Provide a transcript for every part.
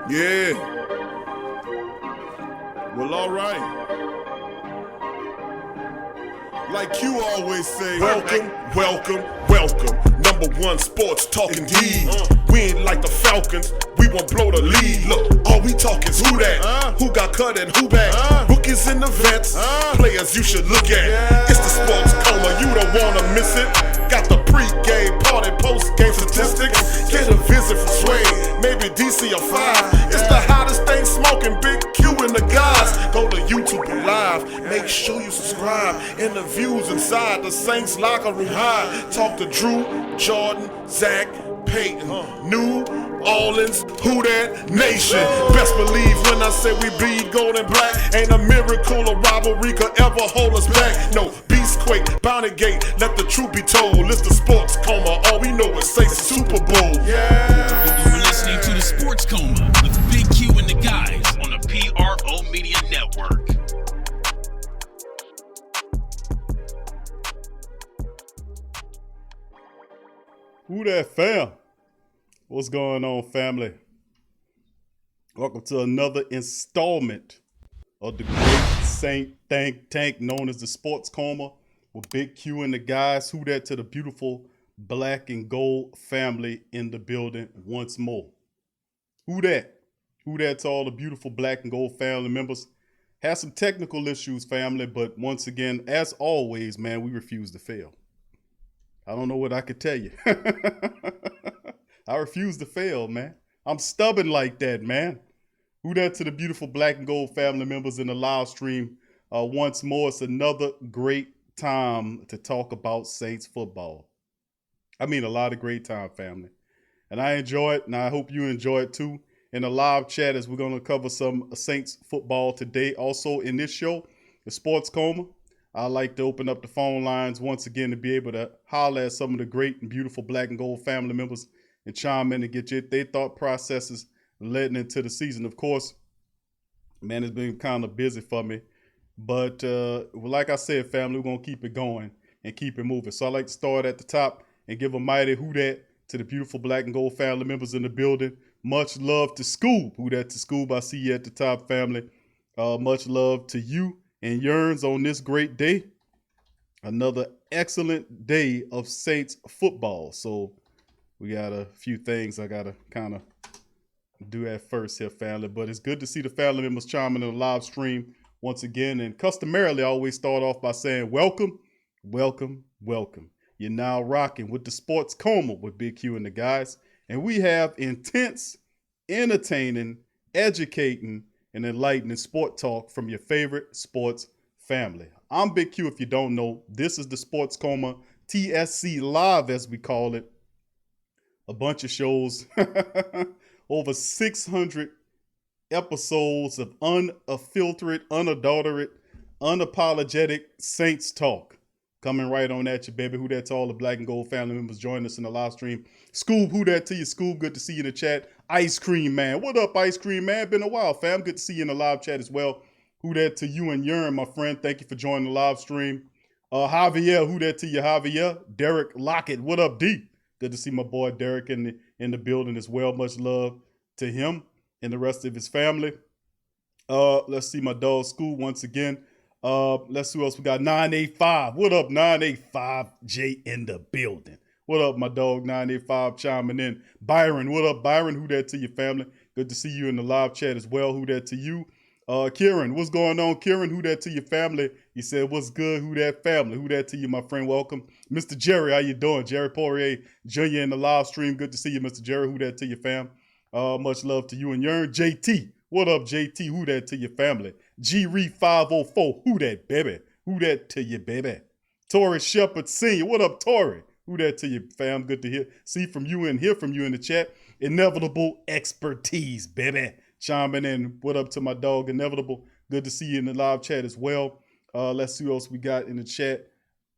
Yeah. Well, all right. Like you always say, welcome, welcome, welcome. Number one sports talking D. We ain't like the Falcons, we won't blow the lead. Look, all we talk is who that, who got cut and who back. Rookies and the vets, players you should look at. It's the sports coma, you don't wanna miss it. Got the pre-game party, post-game statistics. Get a visit from Sway, maybe DC or 5. It's the hottest thing smoking, Big Q and the guys. Go to YouTube Live, make sure you subscribe. Interviews inside the Saints locker room high. Talk to Drew, Jordan, Zach, Peyton, New Orleans, who that nation. Best believe when I say we bleed gold and black. Ain't a miracle or rivalry could ever hold us back. No, Beastquake, Bounty Gate, let the truth be told. It's the sports coma, all we know is say Super Bowl. Yeah. You're listening to the Sports Coma with Big Q and the guys on the PRO Media Network. Who that fam? What's going on, family? Welcome to another installment of the great Saint think tank known as the Sports Coma with Big Q and the guys. Who that to the beautiful black and gold family in the building once more. Who that? Who that to all the beautiful black and gold family members. Had some technical issues, family, but once again, as always, man, we refuse to fail. I don't know what I could tell you. I refuse to fail, man. I'm stubborn like that, man. Who that to the beautiful black and gold family members in the live stream. Once more, it's another great time to talk about Saints football. I mean, a lot of great time, family. And I enjoy it, and I hope you enjoy it too. In the live chat, as we're going to cover some Saints football today. Also in this show, the Sports Coma, I like to open up the phone lines once again to be able to holler at some of the great and beautiful black and gold family members and chime in and get their thought processes leading into the season. Of course, man, it's been kind of busy for me. But like I said, family, we're going to keep it going and keep it moving. So I like to start at the top and give a mighty who that to the beautiful black and gold family members in the building. Much love to Scoob. Who that to Scoob? I see you at the top, family. Much love to you and Yearns on this great day. Another excellent day of Saints football. So we got a few things I got to kind of do at first here, family. But it's good to see the family members chiming in the live stream once again. And customarily, I always start off by saying welcome, welcome, welcome. You're now rocking with the Sports Coma with Big Q and the guys. And we have intense, entertaining, educating, and enlightening sport talk from your favorite sports family. I'm Big Q if you don't know. This is the Sports Coma, TSC Live as we call it. A bunch of shows, over 600 episodes of unfiltered, unadulterated, unapologetic Saints talk. Coming right on at you, baby. Who that to all the Black and Gold family members joining us in the live stream. Scoob, who that to you? Scoob, good to see you in the chat. Ice Cream Man. What up, Ice Cream Man? Been a while, fam. Good to see you in the live chat as well. Who that to you and Yearn, my friend. Thank you for joining the live stream. Javier, who that to you, Javier? Derek Lockett, what up, D? Good to see my boy Derek in the building as well. Much love to him and the rest of his family. Let's see my dog Scoob once again. Let's see who else we got. 985. What up, 985J in the building? What up, my dog 985 chiming in. Byron, what up, Byron? Who that to your family? Good to see you in the live chat as well. Who that to you? Kieran, what's going on? Kieran, who that to your family? He said, what's good? Who that family? Who that to you, my friend? Welcome. Mr. Jerry, how you doing? Jerry Poirier Jr. in the live stream. Good to see you, Mr. Jerry. Who that to your fam? Much love to you and Yearn. JT, what up, JT? Who that to your family? G-Reed 504, who that, baby? Who that to you, baby? Tori Shepard Sr., what up, Tori? Who that to you, fam? Good to see from you and hear from you in the chat. Inevitable Expertise, baby. Chiming in. What up to my dog, Inevitable? Good to see you in the live chat as well. Let's see what else we got in the chat.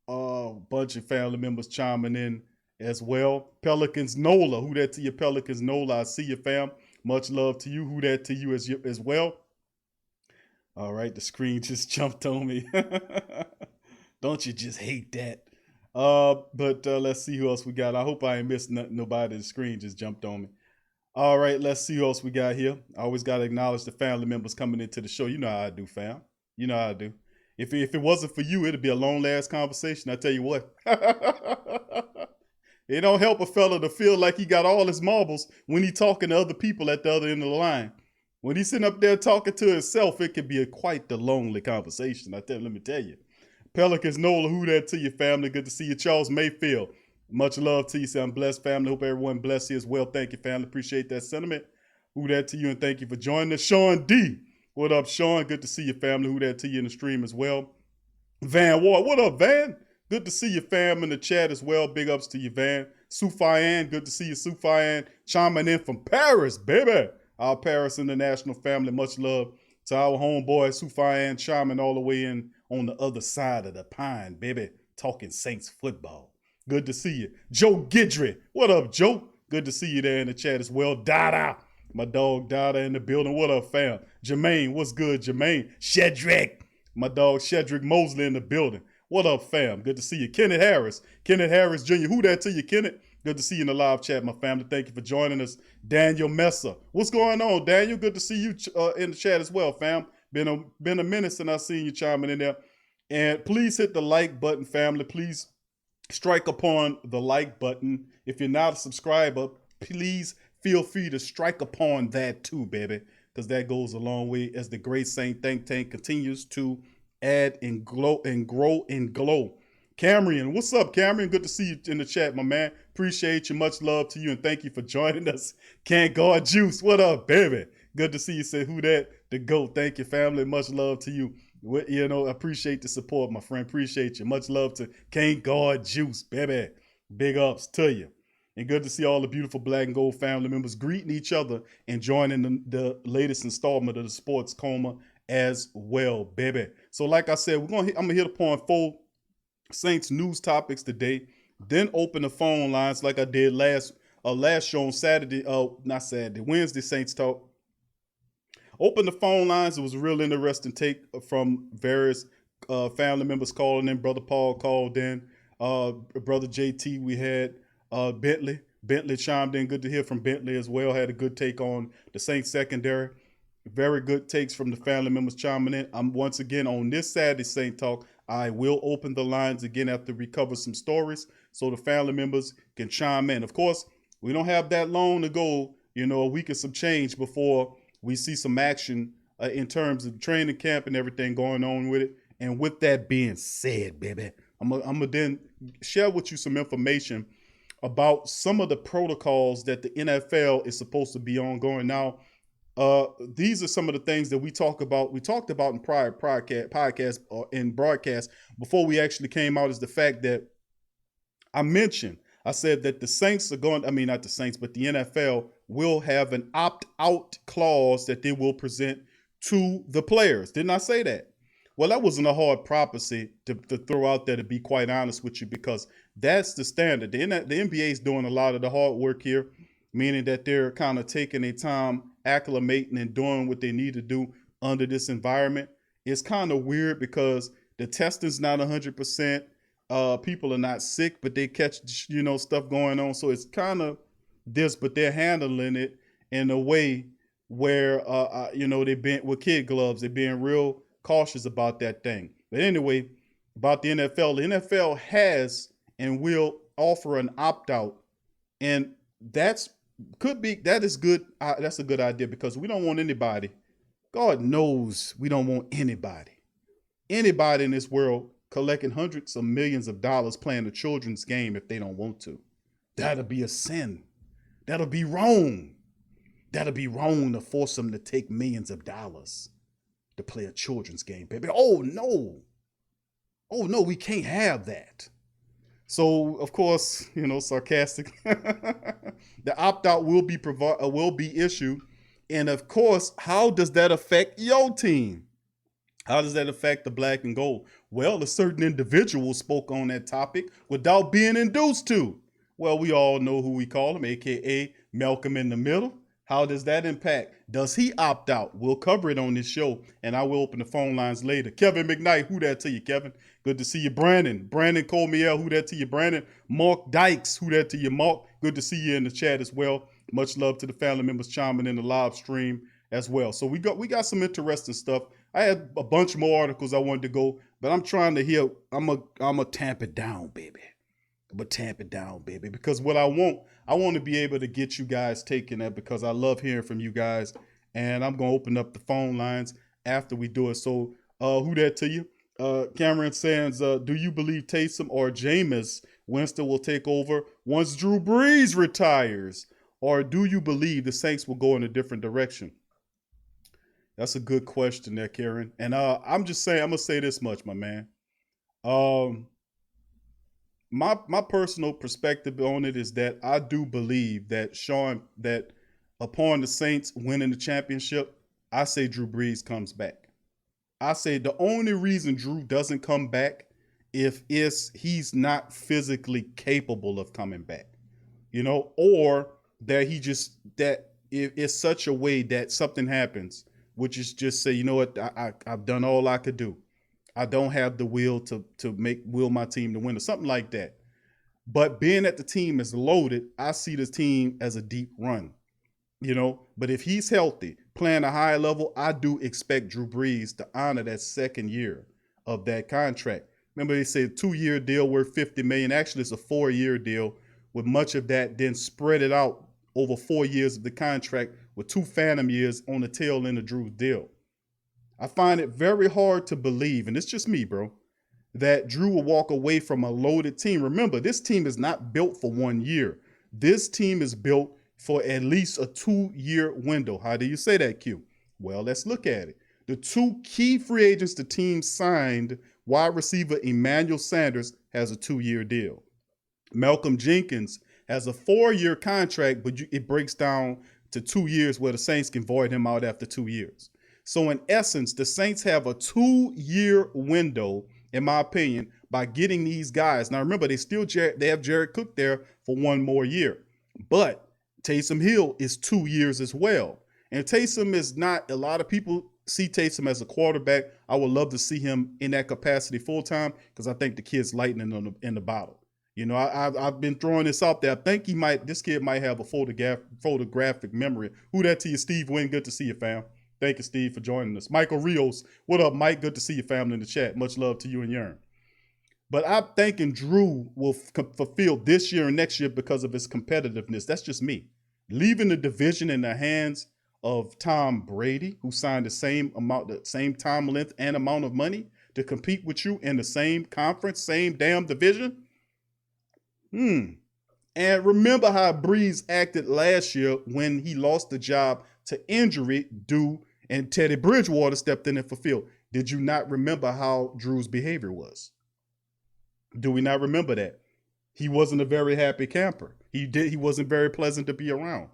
Bunch of family members chiming in as well. Pelicans Nola, who that to you, Pelicans Nola? I see you, fam. Much love to you. Who that to you as well? All right, the screen just jumped on me. Don't you just hate that? But let's see who else we got. I hope I ain't missed nobody. The screen just jumped on me. All right, let's see who else we got here. I always got to acknowledge the family members coming into the show. You know how I do, fam. You know how I do. If it wasn't for you, it'd be a long-last conversation. I tell you what. It don't help a fella to feel like he got all his marbles when he talking to other people at the other end of the line. When he's sitting up there talking to himself, it can be quite the lonely conversation. Let me tell you. Pelicans Nola, who that to your family? Good to see you. Charles Mayfield, much love to you. Say I'm blessed, family. Hope everyone bless you as well. Thank you, family. Appreciate that sentiment. Who that to you, and thank you for joining us. Sean D, what up, Sean? Good to see your family. Who that to you in the stream as well. Van Ward, what up, Van? Good to see your fam in the chat as well. Big ups to you, Van. Sufayan, good to see you, Sufayan. Chiming in from Paris, baby. Our Paris International family, much love to our homeboy Sufayan, chiming all the way in on the other side of the pine, baby, talking Saints football. Good to see you. Joe Gidry, what up, Joe? Good to see you there in the chat as well. Dada, my dog Dada in the building. What up, fam? Jermaine, what's good, Jermaine? Shedrick, my dog Shedrick Mosley in the building. What up, fam? Good to see you. Kenneth Harris Jr., who that to you, Kenneth? Good to see you in the live chat, my family. Thank you for joining us. Daniel Messer. What's going on, Daniel? Good to see you in the chat as well, fam. Been a minute since I seen you chiming in there. And please hit the like button, family. Please strike upon the like button. If you're not a subscriber, please feel free to strike upon that too, baby, because that goes a long way as the Great Saint Think Tank continues to add and grow and glow. Cameron, what's up, Cameron? Good to see you in the chat, my man. Appreciate you. Much love to you, and thank you for joining us. Can't Guard Juice, what up, baby? Good to see you. Say who that? The GOAT. Thank you, family. Much love to you. You know, appreciate the support, my friend. Appreciate you. Much love to Can't Guard Juice, baby. Big ups to you. And good to see all the beautiful Black and Gold family members greeting each other and joining the latest installment of the Sports Coma as well, baby. So like I said, I'm gonna hit upon 4 Saints news topics today, then open the phone lines like I did last show on Saturday, Wednesday Saints Talk. Open the phone lines. It was a real interesting take from various family members calling in. Brother Paul called in. Brother JT, we had Bentley. Bentley chimed in. Good to hear from Bentley as well. Had a good take on the Saints secondary. Very good takes from the family members chiming in. I'm once again on this Saturday Saint Talk. I will open the lines again after we cover some stories so the family members can chime in. Of course, we don't have that long to go, a week and some change before we see some action in terms of training camp and everything going on with it. And with that being said, baby, I'm gonna then share with you some information about some of the protocols that the NFL is supposed to be ongoing now. These are some of the things that we talked about in prior podcasts or in broadcasts before we actually came out, is the fact that I said that the Saints are going, not the Saints, but the NFL will have an opt-out clause that they will present to the players. Didn't I say that? Well, that wasn't a hard prophecy to throw out there, to be quite honest with you, because that's the standard. The NBA is doing a lot of the hard work here, meaning that they're kind of taking their time acclimating and doing what they need to do under this environment. It's kind of weird because the testing's not 100%. People are not sick, but they catch, stuff going on. So it's kind of this, but they're handling it in a way where, they've been with kid gloves. They're being real cautious about that thing. But anyway, about the NFL has and will offer an opt-out, and that is good. That's a good idea, because we don't want anybody. God knows we don't want anybody in this world collecting hundreds of millions of dollars playing a children's game if they don't want to. That'll be a sin. That'll be wrong. That'll be wrong to force them to take millions of dollars to play a children's game, baby. Oh no, we can't have that. So of course, sarcastic. The opt-out will be issued, and of course, how does that affect your team? How does that affect the black and gold? Well, a certain individual spoke on that topic without being induced to. Well, we all know who we call him, aka Malcolm in the Middle. How does that impact? Does he opt out? We'll cover it on this show, and I will open the phone lines later. Kevin McKnight, who that to you, Kevin? Good to see you. Brandon Colmiel, who that to you, Brandon? Mark Dykes, who that to you, Mark? Good to see you in the chat as well. Much love to the family members chiming in the live stream as well. So we got some interesting stuff. I had a bunch more articles I wanted to go, but I'm trying to hear. I'm a tamp it down, baby. Because what I want to be able to get you guys taking that, because I love hearing from you guys, and I'm gonna open up the phone lines after we do it. So, who that to you? Cameron Sands, do you believe Taysom or Jameis Winston will take over once Drew Brees retires, or do you believe the Saints will go in a different direction? That's a good question there, Karen. And I'm gonna say this much, my man. My personal perspective on it is that I do believe that that upon the Saints winning the championship, I say Drew Brees comes back. I say the only reason Drew doesn't come back if he's not physically capable of coming back, or that it's such a way that something happens, which is just say, you know what, I've done all I could do. I don't have the will to will my team to win or something like that. But being that the team is loaded, I see the team as a deep run, But if he's healthy, playing a high level, I do expect Drew Brees to honor that second year of that contract. Remember, they said 2-year deal worth $50 million. Actually, it's a 4-year deal, with much of that then spread it out over 4 years of the contract, with 2 phantom years on the tail end of Drew's deal. I find it very hard to believe, and it's just me, bro, that Drew will walk away from a loaded team. Remember, this team is not built for 1 year. This team is built for at least a 2-year window. How do you say that, Q? Well, let's look at it. The 2 key free agents the team signed, wide receiver Emmanuel Sanders has a 2-year deal. Malcolm Jenkins has a 4-year contract, but it breaks down to 2 years where the Saints can void him out after 2 years. So in essence, the Saints have a 2-year window, in my opinion, by getting these guys. Now remember, they have Jared Cook there for 1 more year, but Taysom Hill is 2 years as well. And Taysom is not, a lot of people see Taysom as a quarterback. I would love to see him in that capacity full time, because I think the kid's lightning in the bottle. I've been throwing this out there. I think this kid might have a photographic memory. Who that to you, Steve Wynn? Good to see you, fam. Thank you, Steve, for joining us. Michael Rios, what up, Mike? Good to see you, family, in the chat. Much love to you and Yearn. But I'm thinking Drew will fulfill this year and next year because of his competitiveness. That's just me. Leaving the division in the hands of Tom Brady, who signed the same time length and amount of money to compete with you in the same conference, same damn division. And remember how Brees acted last year when he lost the job to injury and Teddy Bridgewater stepped in and fulfilled. Did you not remember how Drew's behavior was? Do we not remember that? He wasn't a very happy camper. He wasn't very pleasant to be around.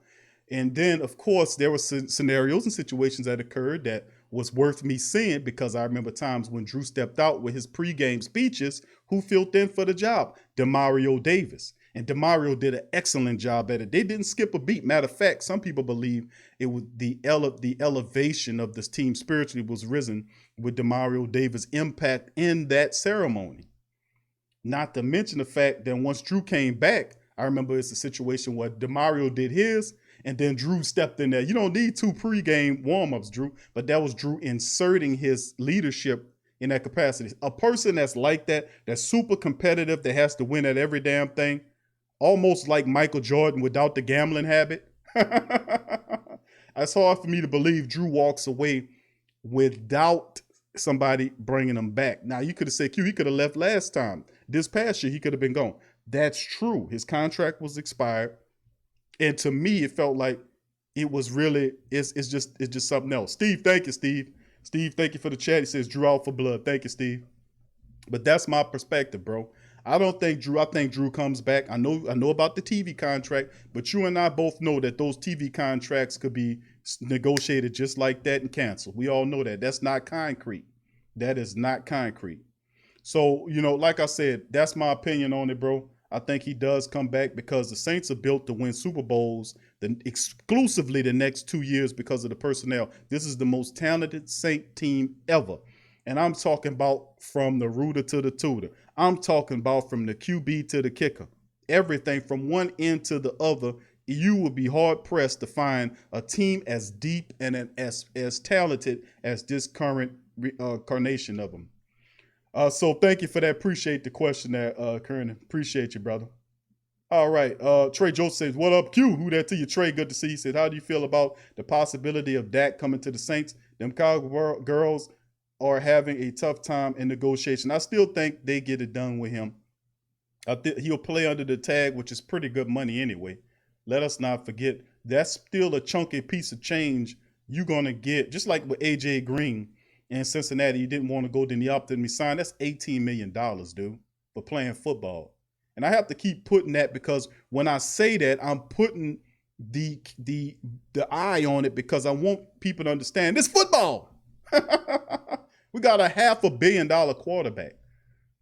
And then, of course, there were scenarios and situations that occurred that was worth me seeing, because I remember times when Drew stepped out with his pregame speeches, who filled in for the job? Demario Davis. And Demario did an excellent job at it. They didn't skip a beat. Matter of fact, some people believe it was the elevation of this team spiritually was risen with Demario Davis' impact in that ceremony. Not to mention the fact that once Drew came back, I remember it's a situation where Demario did his, and then Drew stepped in there. You don't need 2 pregame warm-ups, Drew, but that was Drew inserting his leadership in that capacity. A person that's like that, that's super competitive, that has to win at every damn thing, almost like Michael Jordan without the gambling habit. It's hard for me to believe Drew walks away without somebody bringing him back. Now, you could have said, Q, he could have left last time. This past year, he could have been gone. That's true. His contract was expired. And to me, it felt like it was really, it's just something else. Steve, thank you, Steve. Steve, thank you for the chat. He says, Drew out for blood. Thank you, Steve. But that's my perspective, bro. I think Drew comes back. I know about the TV contract, but you and I both know that those TV contracts could be negotiated just like that and canceled. We all know that. That's not concrete. That is not concrete. So, like I said, that's my opinion on it, bro. I think he does come back because the Saints are built to win Super Bowls exclusively the next 2 years because of the personnel. This is the most talented Saint team ever. And I'm talking about from the rooter to the tutor. I'm talking about from the QB to the kicker. Everything from one end to the other. You will be hard pressed to find a team as deep and as talented as this current incarnation of them. So thank you for that. Appreciate the question there, Kernan. Appreciate you, brother. All right. Trey Joseph says, what up, Q? Who that to you, Trey? Good to see you. He said, how do you feel about the possibility of Dak coming to the Saints? Them Cowgirls are having a tough time in negotiation. I still think they get it done with him. I think he'll play under the tag, which is pretty good money anyway. Let us not forget, that's still a chunky piece of change you're going to get, just like with A.J. Green. In Cincinnati, you didn't want to go, then he opted me sign. That's $18 million, dude, for playing football. And I have to keep putting that because when I say that, I'm putting the eye on it because I want people to understand this football. We got a $500 million quarterback.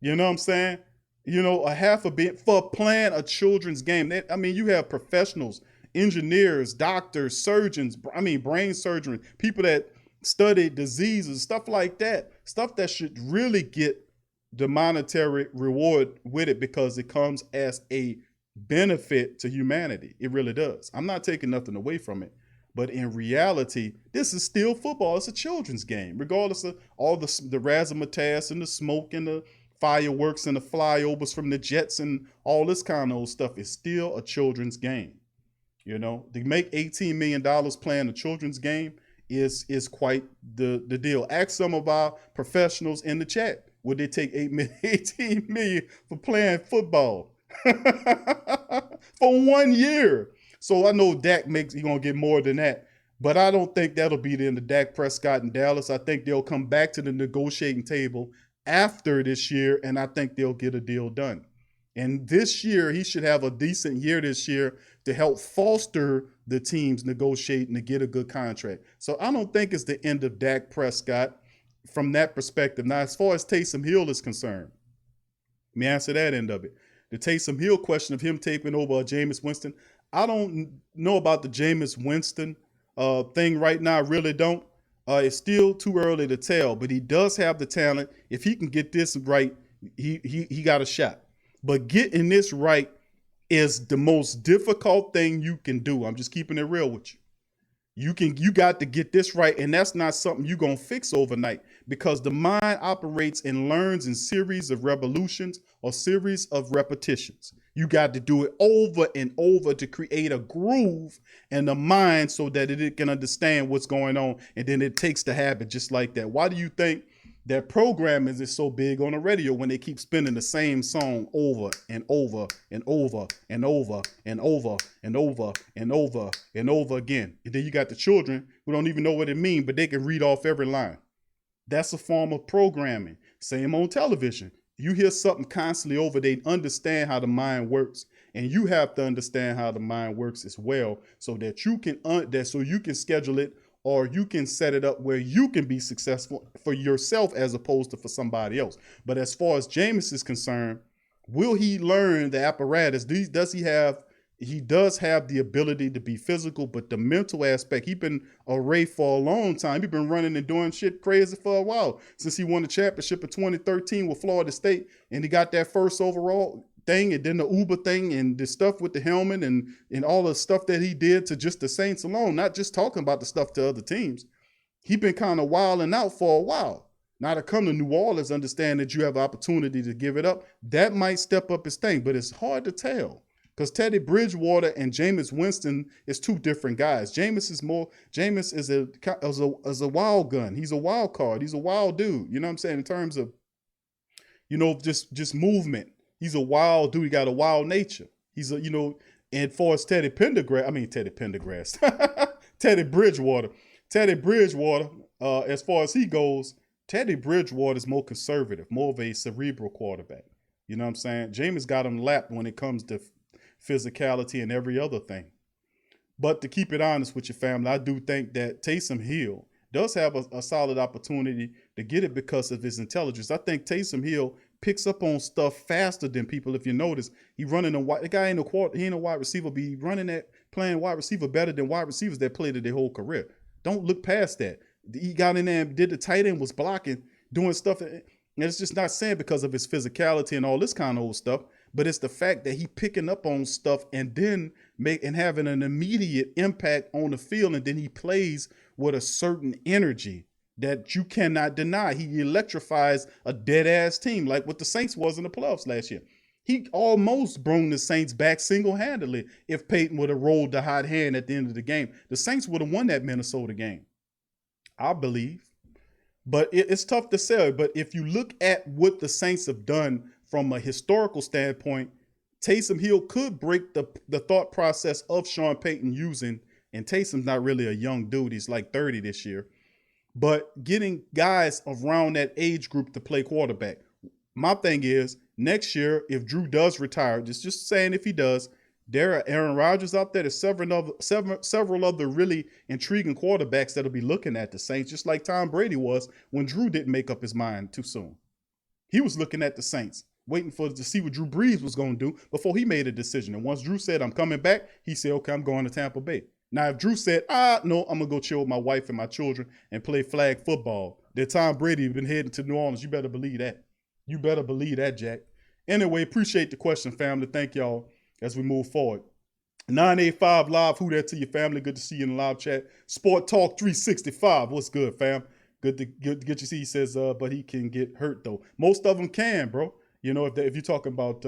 You know what I'm saying? A $500 million for playing a children's game. You have professionals, engineers, doctors, surgeons, brain surgeons, people that study diseases, stuff like that, stuff that should really get the monetary reward with it because it comes as a benefit to humanity. It really does. I'm not taking nothing away from it, but in reality, this is still football. It's a children's game, regardless of all the razzmatazz and the smoke and the fireworks and the flyovers from the jets and all this kind of old stuff. It's still a children's game. To make $18 million playing a children's game is quite the deal. Ask some of our professionals in the chat, would they take $18 million for playing football for 1 year? So I know Dak he's gonna get more than that, but I don't think that'll be the end of Dak Prescott in Dallas. I think they'll come back to the negotiating table after this year, and I think they'll get a deal done. And this year, he should have a decent year this year to help foster the teams negotiating to get a good contract. So I don't think it's the end of Dak Prescott from that perspective. Now, as far as Taysom Hill is concerned, let me answer that end of it. The Taysom Hill question of him taking over Jameis Winston, I don't know about the Jameis Winston thing right now. I really don't. It's still too early to tell, but he does have the talent. If he can get this right, he got a shot. But getting this right is the most difficult thing you can do. I'm just keeping it real with you. You got to get this right, and that's not something you're going to fix overnight because the mind operates and learns in series of revolutions or series of repetitions. You got to do it over and over to create a groove in the mind so that it can understand what's going on, and then it takes the habit just like that. Why do you think that programming is so big on the radio when they keep spinning the same song over and over and over and over and over and over and over and over again? And then you got the children who don't even know what it means, but they can read off every line. That's a form of programming. Same on television. You hear something constantly over, they understand how the mind works. And you have to understand how the mind works as well so that you can schedule it or you can set it up where you can be successful for yourself as opposed to for somebody else. But as far as Jameis is concerned, will he learn the apparatus? Does he have? He does have the ability to be physical, but the mental aspect, he's been a Ray for a long time. He's been running and doing shit crazy for a while since he won the championship in 2013 with Florida State, and he got that first overall thing, and then the Uber thing, and the stuff with the helmet, and all the stuff that he did to just the Saints alone, not just talking about the stuff to other teams. He been kind of wilding out for a while. Now to come to New Orleans, understand that you have opportunity to give it up, that might step up his thing, but it's hard to tell. Because Teddy Bridgewater and Jameis Winston is two different guys. Jameis is a wild gun. He's a wild card. He's a wild dude. You know what I'm saying? In terms of, just movement. He's a wild dude. He got a wild nature. He's and for as Teddy Bridgewater. Teddy Bridgewater, as far as he goes, Teddy Bridgewater is more conservative, more of a cerebral quarterback. You know what I'm saying? Jameis got him lapped when it comes to physicality and every other thing. But to keep it honest with your family, I do think that Taysom Hill does have a solid opportunity to get it because of his intelligence. I think Taysom Hill picks up on stuff faster than people. If you notice, he running the guy ain't a wide receiver, but he playing wide receiver better than wide receivers that played it their whole career. Don't look past that. He got in there and did the tight end, was blocking, doing stuff. And it's just not saying because of his physicality and all this kind of old stuff, but it's the fact that he picking up on stuff and then having an immediate impact on the field, and then he plays with a certain energy that you cannot deny. He electrifies a dead-ass team like what the Saints was in the playoffs last year. He almost brought the Saints back single-handedly if Peyton would have rolled the hot hand at the end of the game. The Saints would have won that Minnesota game, I believe. But it's tough to say. But if you look at what the Saints have done from a historical standpoint, Taysom Hill could break the thought process of Sean Payton using, and Taysom's not really a young dude. He's like 30 this year. But getting guys around that age group to play quarterback. My thing is, next year, if Drew does retire, just saying if he does, there are Aaron Rodgers out there. There's several other really intriguing quarterbacks that'll be looking at the Saints, just like Tom Brady was when Drew didn't make up his mind too soon. He was looking at the Saints, waiting to see what Drew Brees was going to do before he made a decision. And once Drew said, I'm coming back, he said, okay, I'm going to Tampa Bay. Now, if Drew said, no, I'm going to go chill with my wife and my children and play flag football, then Tom Brady had been heading to New Orleans. You better believe that. You better believe that, Jack. Anyway, appreciate the question, family. Thank y'all as we move forward. 985 Live, who that to your family? Good to see you in the live chat. Sport Talk 365. What's good, fam? Good to see. He says, but he can get hurt, though. Most of them can, bro. You know, if you're talking about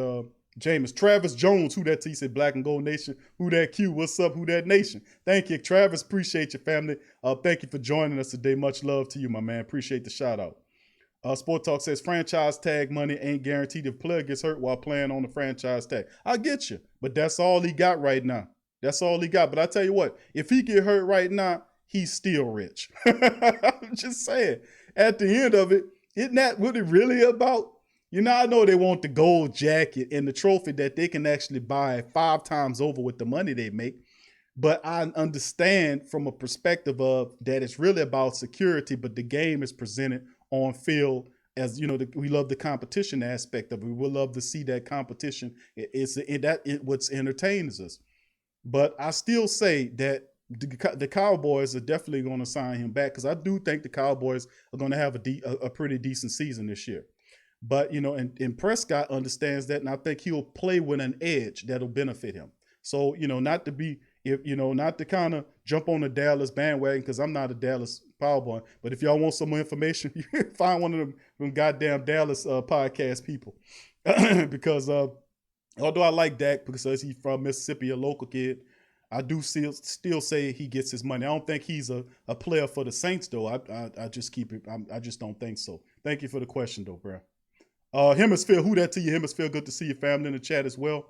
Jameis. Travis Jones, who that to? He said, Black and Gold Nation. Who that Q? What's up? Who that Nation? Thank you, Travis. Appreciate your family. Thank you for joining us today. Much love to you, my man. Appreciate the shout out. Sport Talk says franchise tag money ain't guaranteed if player gets hurt while playing on the franchise tag. I get you, but that's all he got right now. That's all he got. But I tell you what, if he get hurt right now, he's still rich. I'm just saying. At the end of it, isn't that what it really about? You know, I know they want the gold jacket and the trophy that they can actually buy 5 times over with the money they make. But I understand from a perspective of that it's really about security, but the game is presented on field as, you know, we love the competition aspect of it. We would love to see that competition. It's what entertains us. But I still say that the Cowboys are definitely going to sign him back because I do think the Cowboys are going to have a pretty decent season this year. But, you know, and Prescott understands that, and I think he'll play with an edge that'll benefit him. So, you know, not to kind of jump on the Dallas bandwagon because I'm not a Dallas Powerball. But if y'all want some more information, you can find one of them goddamn Dallas podcast people. Because although I like Dak because he's from Mississippi, a local kid, I do still say he gets his money. I don't think he's a player for the Saints, though. I just keep it. I just don't think so. Thank you for the question, though, bro. Hemisphere, who that to you? Hemisphere, good to see your family in the chat as well.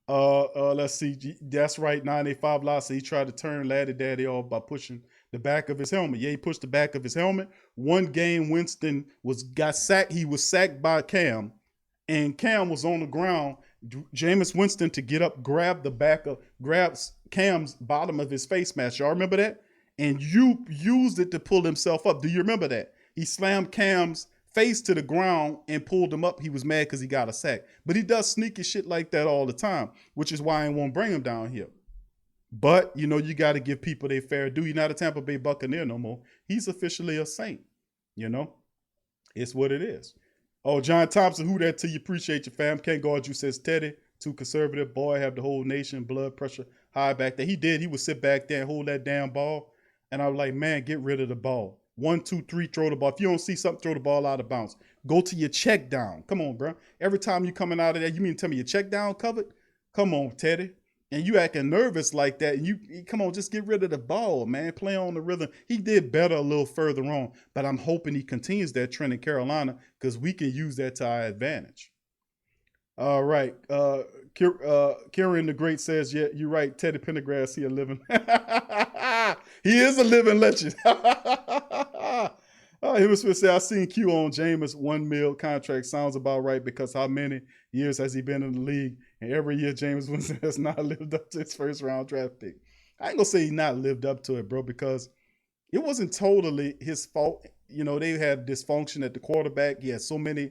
Let's see. That's right. 985 Live. So he tried to turn Laddie Daddy off by pushing the back of his helmet. Yeah, he pushed the back of his helmet. One game, Winston got sacked. He was sacked by Cam, and Cam was on the ground. Jameis Winston to get up, grabs Cam's bottom of his face mask. Y'all remember that? and you used it to pull himself up. Do you remember that? He slammed Cam's face to the ground and pulled him up. He was mad because he got a sack. But he does sneaky shit like that all the time, which is why I won't bring him down here. But, you know, you got to give people their fair due. He's not a Tampa Bay Buccaneer no more. He's officially a Saint, you know? It's what it is. Oh, John Thompson, who that to you? Appreciate you, fam. Can't guard you, says Teddy. Too conservative. Boy, have the whole nation blood pressure high back there. He did. He would sit back there and hold that damn ball. And I was like, man, get rid of the ball. 1, 2, 3, throw the ball. If you don't see something, throw the ball out of bounds. Go to your check down. Come on, bro. Every time you coming out of there, you mean to tell me your check down covered? Come on, Teddy. And you acting nervous like that. And you come on, just get rid of the ball, man. Play on the rhythm. He did better a little further on, but I'm hoping he continues that trend in Carolina because we can use that to our advantage. All right. Kieran the Great says, yeah, you're right. Teddy Pendergrass, he a living. He is a living legend. He was supposed to say, I seen Q on Jameis $1 million contract. Sounds about right because how many years has he been in the league? And every year Jameis Winston has not lived up to his first round draft pick. I ain't gonna say he not lived up to it, bro, because it wasn't totally his fault. You know, they had dysfunction at the quarterback. He had so many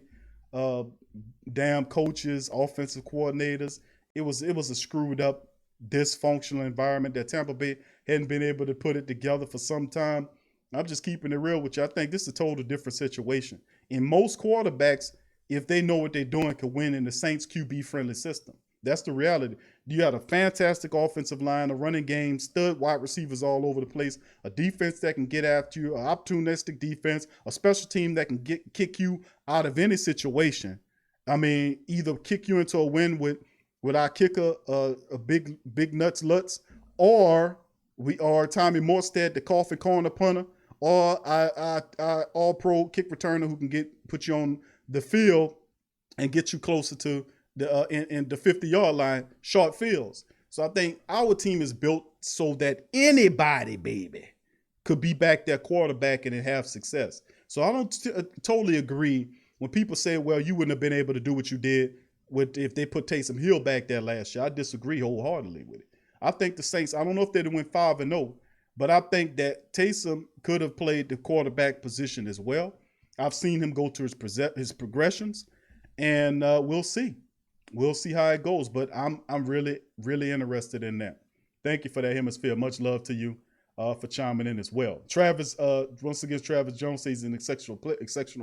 damn coaches, offensive coordinators. It was a screwed up, dysfunctional environment that Tampa Bay hadn't been able to put it together for some time. I'm just keeping it real with you. I think this is a total different situation. And most quarterbacks, if they know what they're doing, can win in the Saints QB-friendly system. That's the reality. You got a fantastic offensive line, a running game, stud wide receivers all over the place, a defense that can get after you, an opportunistic defense, a special team that can kick you out of any situation. I mean, either kick you into a win with our kicker, a big nuts Lutz, or Tommy Morstead, the coffin corner punter, or our all-pro kick returner who can put you on the field and get you closer to the in the 50-yard line, short fields. So I think our team is built so that anybody, baby, could be back there quarterback and have success. So I don't totally agree when people say, well, you wouldn't have been able to do what you did if they put Taysom Hill back there last year. I disagree wholeheartedly with it. I think the Saints, I don't know if they'd have went 5-0, but I think that Taysom could have played the quarterback position as well. I've seen him go to his progressions, and we'll see. We'll see how it goes, but I'm really, really interested in that. Thank you for that, Hemisphere. Much love to you for chiming in as well. Travis, once again, Travis Jones says he's an exceptional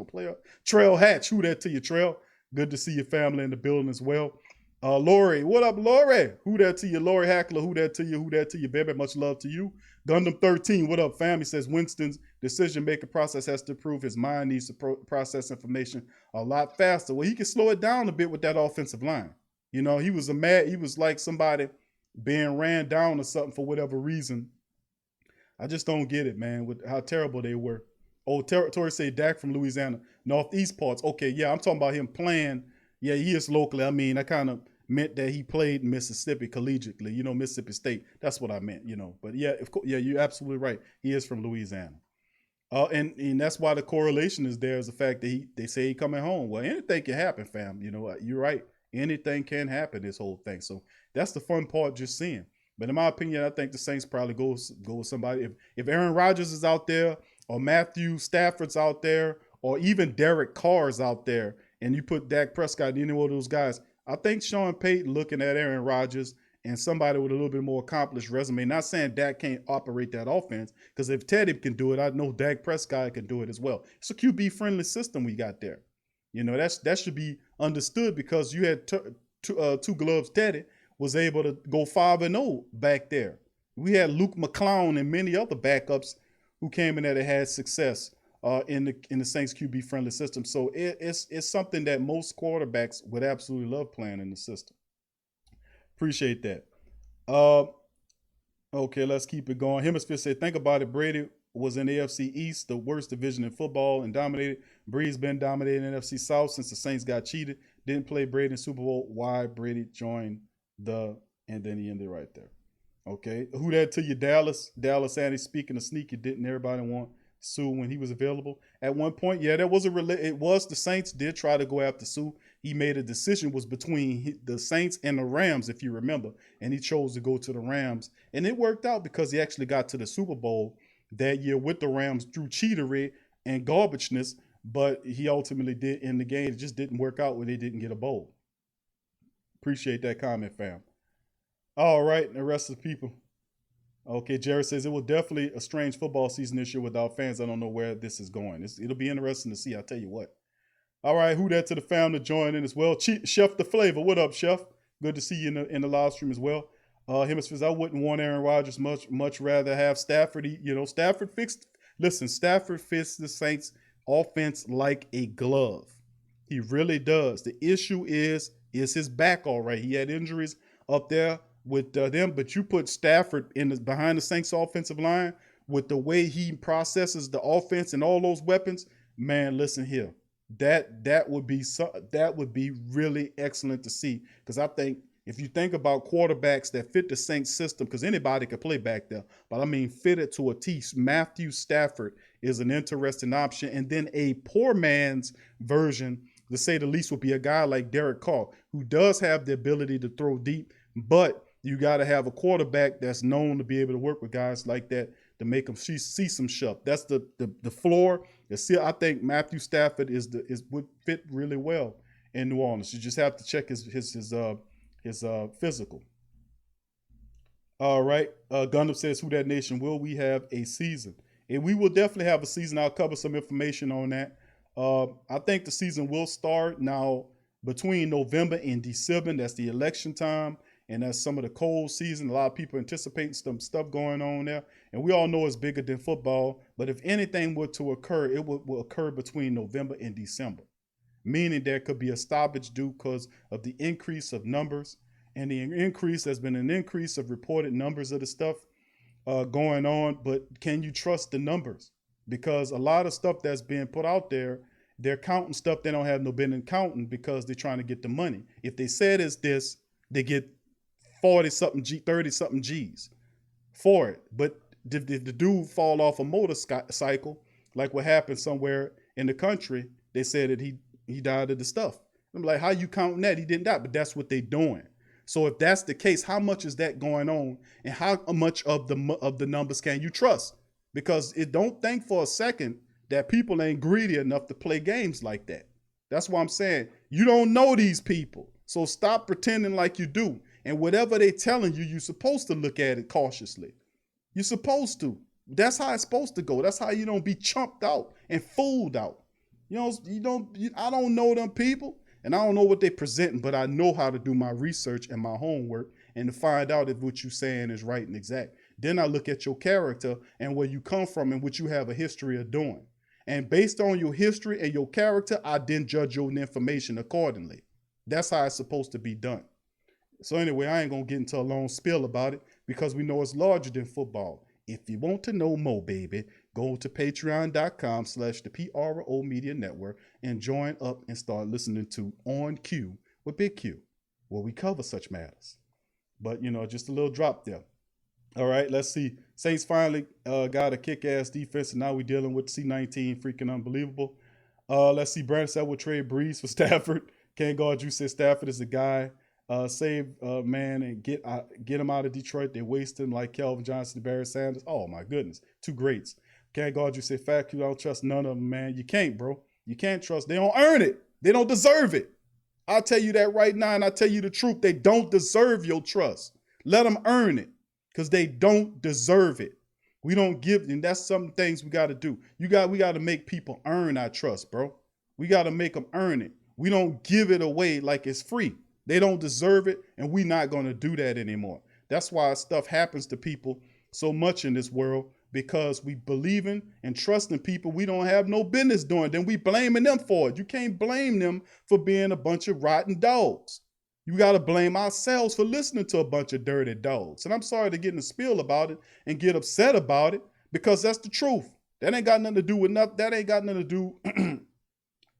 player. Trail Hatch, who that to you, Trail? Good to see your family in the building as well. Lori, what up, Lori? Who that to you? Lori Hackler, who that to you? Who that to you, baby? Much love to you. Gundam 13, what up, fam? He says Winston's decision-making process has to improve. His mind needs to process information a lot faster. Well, he can slow it down a bit with that offensive line. You know, he was like somebody being ran down or something for whatever reason. I just don't get it, man, with how terrible they were. Oh, Tori say Dak from Louisiana, northeast parts. Okay, yeah, I'm talking about him playing. Yeah, he is locally. I mean, I kind of meant that he played in Mississippi collegiately, you know, Mississippi State. That's what I meant, you know. But yeah, of course, yeah, you're absolutely right. He is from Louisiana. And that's why the correlation is there is the fact that they say he coming home. Well, anything can happen, fam. You know, you're right. Anything can happen, this whole thing. So that's the fun part, just seeing. But in my opinion, I think the Saints probably go with somebody. If Aaron Rodgers is out there, or Matthew Stafford's out there, or even Derek Carr's out there, and you put Dak Prescott in any one of those guys, I think Sean Payton looking at Aaron Rodgers and somebody with a little bit more accomplished resume. Not saying Dak can't operate that offense, because if Teddy can do it, I know Dak Prescott can do it as well. It's a QB-friendly system we got there. You know, that should be understood, because you had two gloves. Teddy was able to go 5-0 back there. We had Luke McClown and many other backups who came in there that had success in the Saints QB-friendly system. So it's something that most quarterbacks would absolutely love playing in the system. Appreciate that. Okay, let's keep it going. Hemisphere said, think about it. Brady was in the AFC East, the worst division in football, and dominated. Bree's been dominating NFC South since the Saints got cheated. Didn't play Brady in Super Bowl. Why Brady joined and then he ended right there. Okay, who that to you, Dallas? Dallas Andy, speaking of sneaky, didn't everybody want Sue when he was available? At one point, yeah, it was the Saints did try to go after Sue. He made a decision was between the Saints and the Rams, if you remember, and he chose to go to the Rams, and it worked out because he actually got to the Super Bowl. that year with the Rams through cheatery and garbageness, but he ultimately did in the game. It just didn't work out when they didn't get a bowl. Appreciate that comment, fam. All right, the rest of the people. Okay, Jared says it will definitely a strange football season this year without fans. I don't know where this is going. It'll be interesting to see. I'll tell you what. All right, who that to the fam to join in as well. Chef the Flavor, what up, Chef? Good to see you in the live stream as well. Hemispheres, I wouldn't want Aaron Rodgers much rather have Stafford. Stafford fixed the Saints offense like a glove. He really does. The issue is his back all right. He had injuries up there with them, but you put Stafford behind the Saints offensive line with the way he processes the offense and all those weapons. Man, listen here. That would be really excellent to see, because I think if you think about quarterbacks that fit the Saints system, because anybody could play back there, but I mean fit it to a T. Matthew Stafford is an interesting option, and then a poor man's version, to say the least, would be a guy like Derek Carr, who does have the ability to throw deep, but you got to have a quarterback that's known to be able to work with guys like that to make them see some stuff. That's the floor. I think Matthew Stafford would fit really well in New Orleans. You just have to check his physical. All right. Gundam says, "Who that nation? Will we have a season?" And we will definitely have a season. I'll cover some information on that. I think the season will start now between November and December. That's the election time. And that's some of the cold season. A lot of people anticipating some stuff going on there. And we all know it's bigger than football. But if anything were to occur, it will occur between November and December. Meaning there could be a stoppage due because of the increase of numbers. And the increase has been an increase of reported numbers of the stuff going on. But can you trust the numbers? Because a lot of stuff that's being put out there, they're counting stuff they don't have no business counting because they're trying to get the money. If they said it's this, they get 40-something, 30-something G's for it. But if the dude fall off a motorcycle, like what happened somewhere in the country, they said that he died of the stuff. I'm like, how you counting that? He didn't die, but that's what they doing. So if that's the case, how much is that going on, and how much of the numbers can you trust? Because don't think for a second that people ain't greedy enough to play games like that. That's why I'm saying you don't know these people, so stop pretending like you do. And whatever they telling you, you're supposed to look at it cautiously. You're supposed to. That's how it's supposed to go. That's how you don't be chumped out and fooled out. I don't know them people, and I don't know what they presenting, but I know how to do my research and my homework and to find out if what you're saying is right and exact. Then I look at your character and where you come from and what you have a history of doing. And based on your history and your character, I then judge your information accordingly. That's how it's supposed to be done. So anyway, I ain't going to get into a long spiel about it because we know it's larger than football. If you want to know more, baby, go to patreon.com/the PRO Media Network and join up and start listening to On Q with Big Q, where we cover such matters. But, just a little drop there. All right, let's see. Saints finally got a kick-ass defense, and now we're dealing with C-19. Freaking unbelievable. Let's see. Brandon said we'll trade Breeze for Stafford. Can't guard you said Stafford is the guy. Save man and get him out of Detroit. They waste him like Kelvin Johnson and Barry Sanders. Oh my goodness, two greats. Can't guard you. Say fact, you don't trust none of them, man. You can't, bro. You can't trust. They don't earn it. They don't deserve it. I'll tell you that right now, and I'll tell you the truth. They don't deserve your trust. Let them earn it, because they don't deserve it. We don't give, and that's some things we got to do. We got to make people earn our trust, bro. We got to make them earn it. We don't give it away like it's free. They don't deserve it, and we're not going to do that anymore. That's why stuff happens to people so much in this world, because we believe in and trust in people we don't have no business doing. Then we blaming them for it. You can't blame them for being a bunch of rotten dogs. You got to blame ourselves for listening to a bunch of dirty dogs. And I'm sorry to get in a spiel about it and get upset about it, because that's the truth. That ain't got nothing to do with nothing. That ain't got nothing to do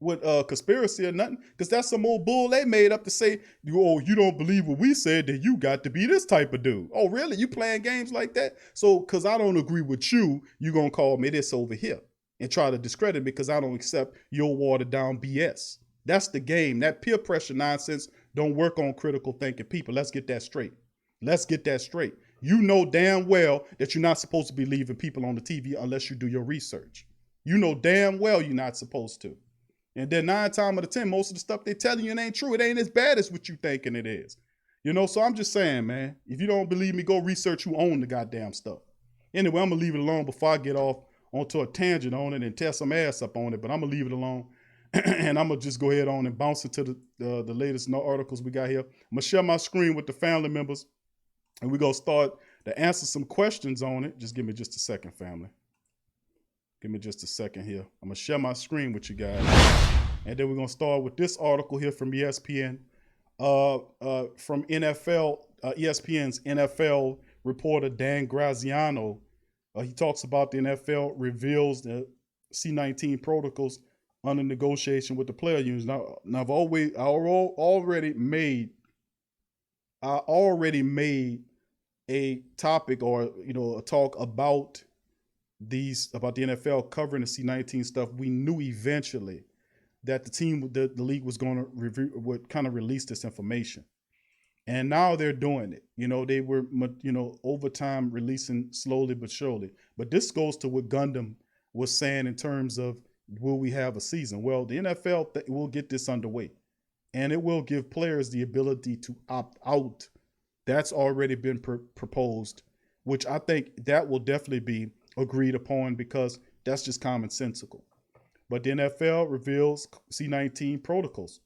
with conspiracy or nothing, because that's some old bull they made up to say, you don't believe what we said, then you got to be this type of dude. Oh, really? You playing games like that? So, because I don't agree with you, you going to call me this over here and try to discredit me because I don't accept your watered down BS. That's the game. That peer pressure nonsense don't work on critical thinking people. Let's get that straight. Let's get that straight. You know damn well that you're not supposed to be leaving people on the TV unless you do your research. You know damn well you're not supposed to. And then 9 times out of 10, most of the stuff they telling you it ain't true. It ain't as bad as what you thinking it is. You know, so I'm just saying, man, if you don't believe me, go research who owned the goddamn stuff. Anyway, I'm gonna leave it alone before I get off onto a tangent on it and tear some ass up on it, but I'm gonna leave it alone. And I'm gonna just go ahead on and bounce into the latest articles we got here. I'm gonna share my screen with the family members, and we're gonna start to answer some questions on it. Just give me just a second, family. Give me just a second here. I'm gonna share my screen with you guys, and then we're gonna start with this article here from ESPN, from NFL, ESPN's NFL reporter Dan Graziano. He talks about the NFL reveals the C-19 protocols under negotiation with the player unions. Now I already made a topic, or a talk about the NFL covering the C-19 stuff. We knew eventually that the league was going to would kind of release this information, and now they're doing it. They were over time releasing slowly but surely. But this goes to what Gundam was saying in terms of, will we have a season? Well, the NFL will get this underway, and it will give players the ability to opt out. That's already been proposed, which I think that will definitely be agreed upon, because that's just commonsensical. But the NFL reveals C-19 protocols.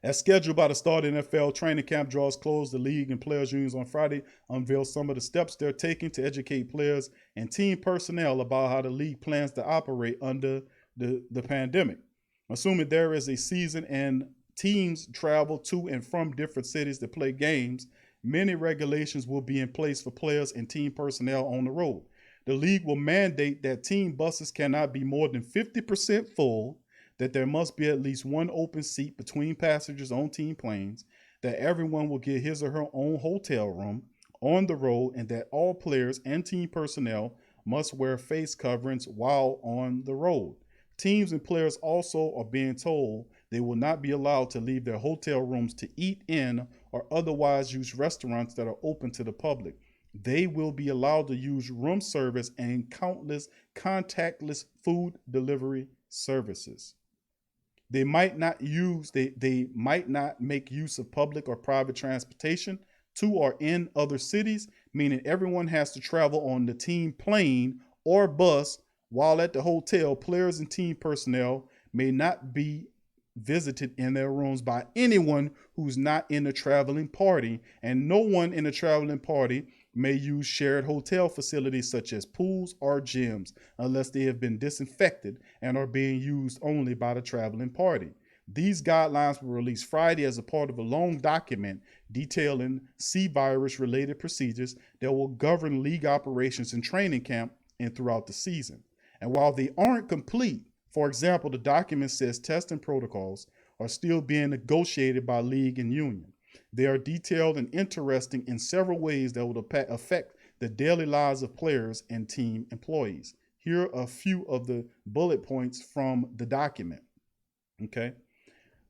As scheduled by the start of NFL training camp draws close, the league and players' unions on Friday unveiled some of the steps they're taking to educate players and team personnel about how the league plans to operate under the pandemic. Assuming there is a season and teams travel to and from different cities to play games, many regulations will be in place for players and team personnel on the road. The league will mandate that team buses cannot be more than 50% full, that there must be at least one open seat between passengers on team planes, that everyone will get his or her own hotel room on the road, and that all players and team personnel must wear face coverings while on the road. Teams and players also are being told they will not be allowed to leave their hotel rooms to eat in or otherwise use restaurants that are open to the public. They will be allowed to use room service and countless contactless food delivery services. They might not make use of public or private transportation to or in other cities, meaning everyone has to travel on the team plane or bus. While at the hotel, players and team personnel may not be visited in their rooms by anyone who's not in the traveling party, and no one in the traveling party may use shared hotel facilities such as pools or gyms unless they have been disinfected and are being used only by the traveling party. These guidelines were released Friday as a part of a long document detailing C-virus related procedures that will govern league operations and training camp and throughout the season. And while they aren't complete, for example, the document says testing protocols are still being negotiated by league and union. They are detailed and interesting in several ways that would affect the daily lives of players and team employees. Here are a few of the bullet points from the document. Okay.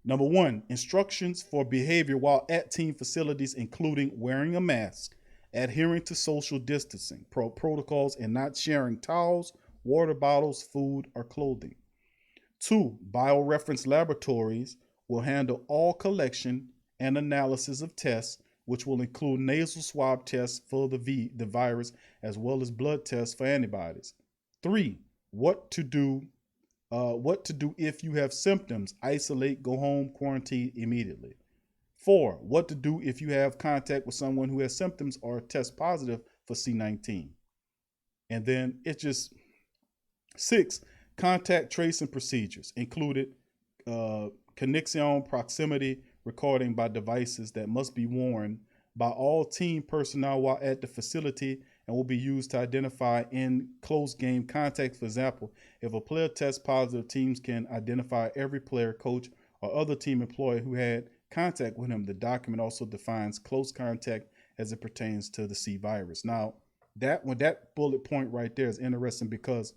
Number 1, instructions for behavior while at team facilities, including wearing a mask, adhering to social distancing protocols, and not sharing towels, water bottles, food, or clothing. 2, bioreference laboratories will handle all collection and analysis of tests, which will include nasal swab tests for the virus, as well as blood tests for antibodies. 3, what to do if you have symptoms: isolate, go home, quarantine immediately. 4, what to do if you have contact with someone who has symptoms or test positive for C-19. And then it's just 6, contact tracing procedures included connection proximity recording by devices that must be worn by all team personnel while at the facility and will be used to identify in close game contact. For example, if a player tests positive, teams can identify every player, coach, or other team employee who had contact with him. The document also defines close contact as it pertains to the C virus. Now, that bullet point right there is interesting because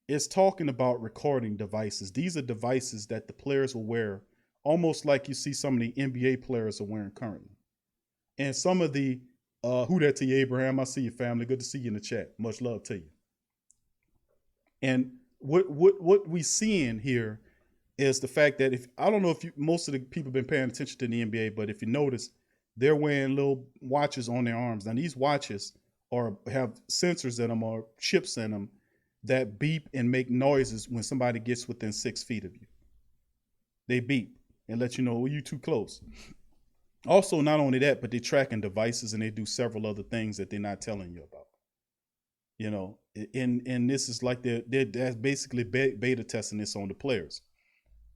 it's talking about recording devices. These are devices that the players will wear, almost like you see some of the NBA players are wearing currently. And some of the Who that to you, Abraham? I see you, family. Good to see you in the chat. Much love to you. And what we seeing here is the fact that if I don't know if most of the people been paying attention to the NBA, but if you notice, they're wearing little watches on their arms. Now these watches have sensors in them or chips in them that beep and make noises when somebody gets within 6 feet of you. They beep and let you know, well, you too close. Also, not only that, but they're tracking devices and they do several other things that they're not telling you about. You know, and this is like they're basically beta testing this on the players.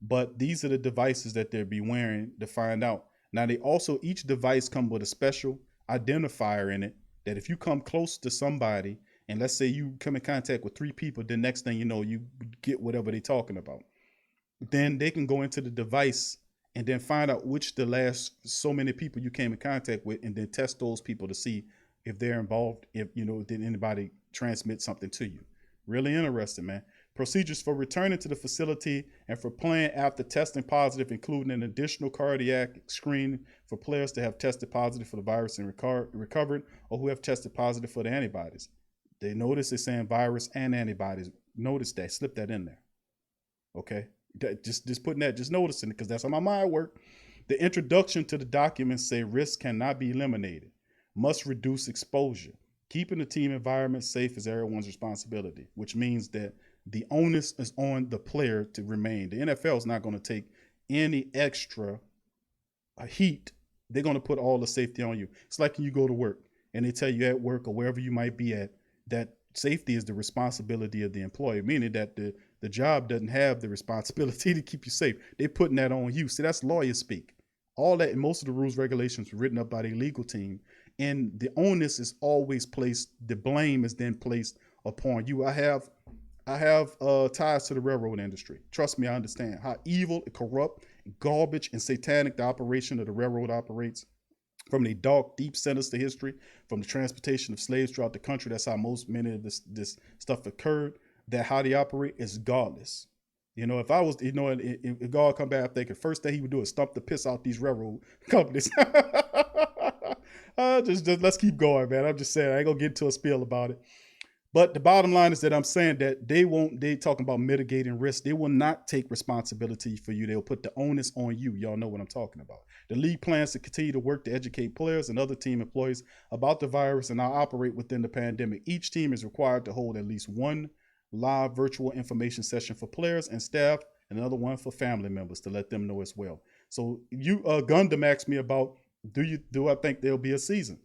But these are the devices that they'll be wearing to find out. Now, they also, each device come with a special identifier in it that if you come close to somebody, and let's say you come in contact with 3 people, the next thing you know, you get whatever they're talking about. Then they can go into the device and then find out which the last so many people you came in contact with, and then test those people to see if they're involved, if, you know, did anybody transmit something to you. Really interesting, man. Procedures for returning to the facility and for playing after testing positive, including an additional cardiac screening for players to have tested positive for the virus and recovered, or who have tested positive for the antibodies. They notice they're saying virus and antibodies. Notice that. Slip that in there. Okay? Just putting that, just noticing it, because that's how my mind works. The introduction to the documents say risk cannot be eliminated. Must reduce exposure. Keeping the team environment safe is everyone's responsibility, which means that the onus is on the player to remain. The NFL is not going to take any extra heat. They're going to put all the safety on you. It's like when you go to work and they tell you at work or wherever you might be at, that safety is the responsibility of the employer, meaning that the job doesn't have the responsibility to keep you safe. They're putting that on you. See, that's lawyer speak. All that, and most of the rules, regulations were written up by the legal team. And the onus is always placed, the blame is then placed upon you. I have ties to the railroad industry. Trust me, I understand how evil, corrupt, garbage, and satanic the operation of the railroad operates. From the dark, deep centers to history, from the transportation of slaves throughout the country, that's how many of this stuff occurred. That how they operate is godless. You know, if I was, you know, if God come back, I think the first thing he would do is stump the piss out these railroad companies. Just let's keep going, man. I'm just saying, I ain't gonna get into a spiel about it. But the bottom line is that I'm saying that they talking about mitigating risk. They will not take responsibility for you. They'll put the onus on you. Y'all know what I'm talking about. The league plans to continue to work to educate players and other team employees about the virus and how to operate within the pandemic. Each team is required to hold at least one live virtual information session for players and staff, and another one for family members to let them know as well. So you, Gundam asked me about, do I think there'll be a season?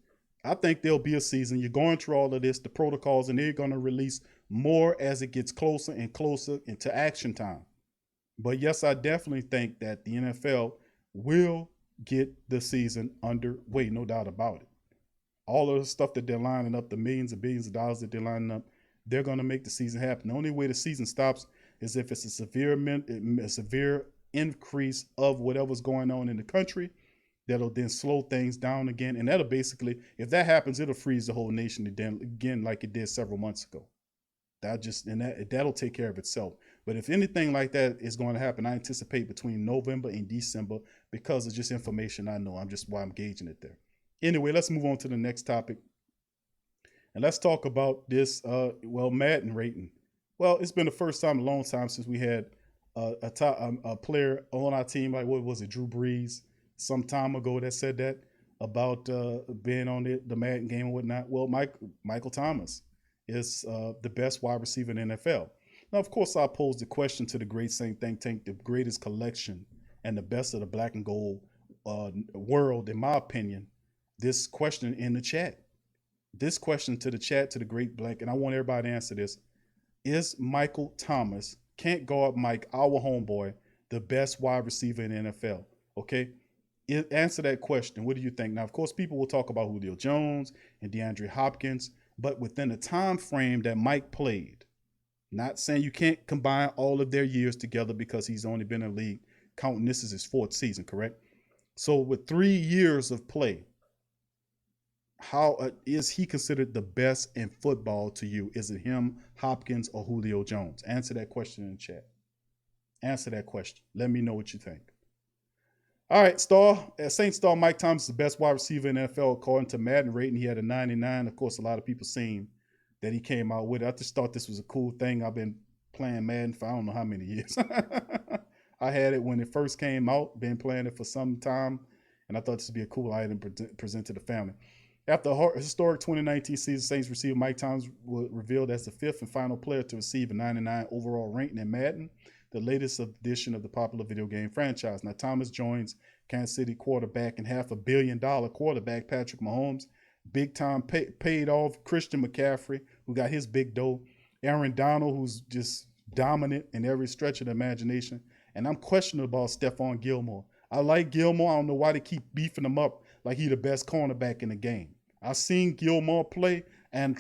I think there'll be a season. You're going through all of this, the protocols, and they're going to release more as it gets closer and closer into action time. But yes, I definitely think that the NFL will get the season underway, no doubt about it. All of the stuff that they're lining up, the millions and billions of dollars that they're lining up, they're going to make the season happen. The only way the season stops is if it's a severe increase of whatever's going on in the country. That'll then slow things down again. And that'll basically, if that happens, it'll freeze the whole nation again like it did several months ago. That'll take care of itself. But if anything like that is going to happen, I anticipate between November and December, because it's just information I know. I'm gauging it there. Anyway, let's move on to the next topic. And let's talk about this, Madden rating. Well, it's been the first time in a long time since we had a player on our team, like, what was it, Drew Brees, some time ago, that said that about being on the Madden game and whatnot. Well, Michael Thomas is the best wide receiver in the NFL. Now, of course, I posed the question to the Great Saint Think Tank, the greatest collection and the best of the black and gold world, in my opinion, this question in the chat. This question to the chat, to the Great Blank, and I want everybody to answer this. Is Michael Thomas, can't guard Mike, our homeboy, the best wide receiver in the NFL? Okay? Answer that question. What do you think? Now, of course, people will talk about Julio Jones and DeAndre Hopkins, but within the time frame that Mike played, not saying you can't combine all of their years together because he's only been in the league, counting this is his 4th season, correct? So with 3 years of play, how is he considered the best in football to you? Is it him, Hopkins, or Julio Jones? Answer that question in the chat. Answer that question. Let me know what you think. All right, Saint Star Mike Thomas is the best wide receiver in the NFL according to Madden rating. He had a 99. Of course, a lot of people seen that he came out with it. I just thought this was a cool thing. I've been playing Madden for I don't know how many years. I had it when it first came out, been playing it for some time, and I thought this would be a cool item to present to the family. After a historic 2019 season, Saints receiver Mike Thomas was revealed as the fifth and final player to receive a 99 overall ranking in Madden, the latest edition of the popular video game franchise. Now, Thomas joins Kansas City quarterback and $500 million quarterback Patrick Mahomes, big time paid off Christian McCaffrey, who got his big dough, Aaron Donald, who's just dominant in every stretch of the imagination, and I'm questioning about Stephon Gilmore. I like Gilmore. I don't know why they keep beefing him up like he the best cornerback in the game. I've seen Gilmore play, and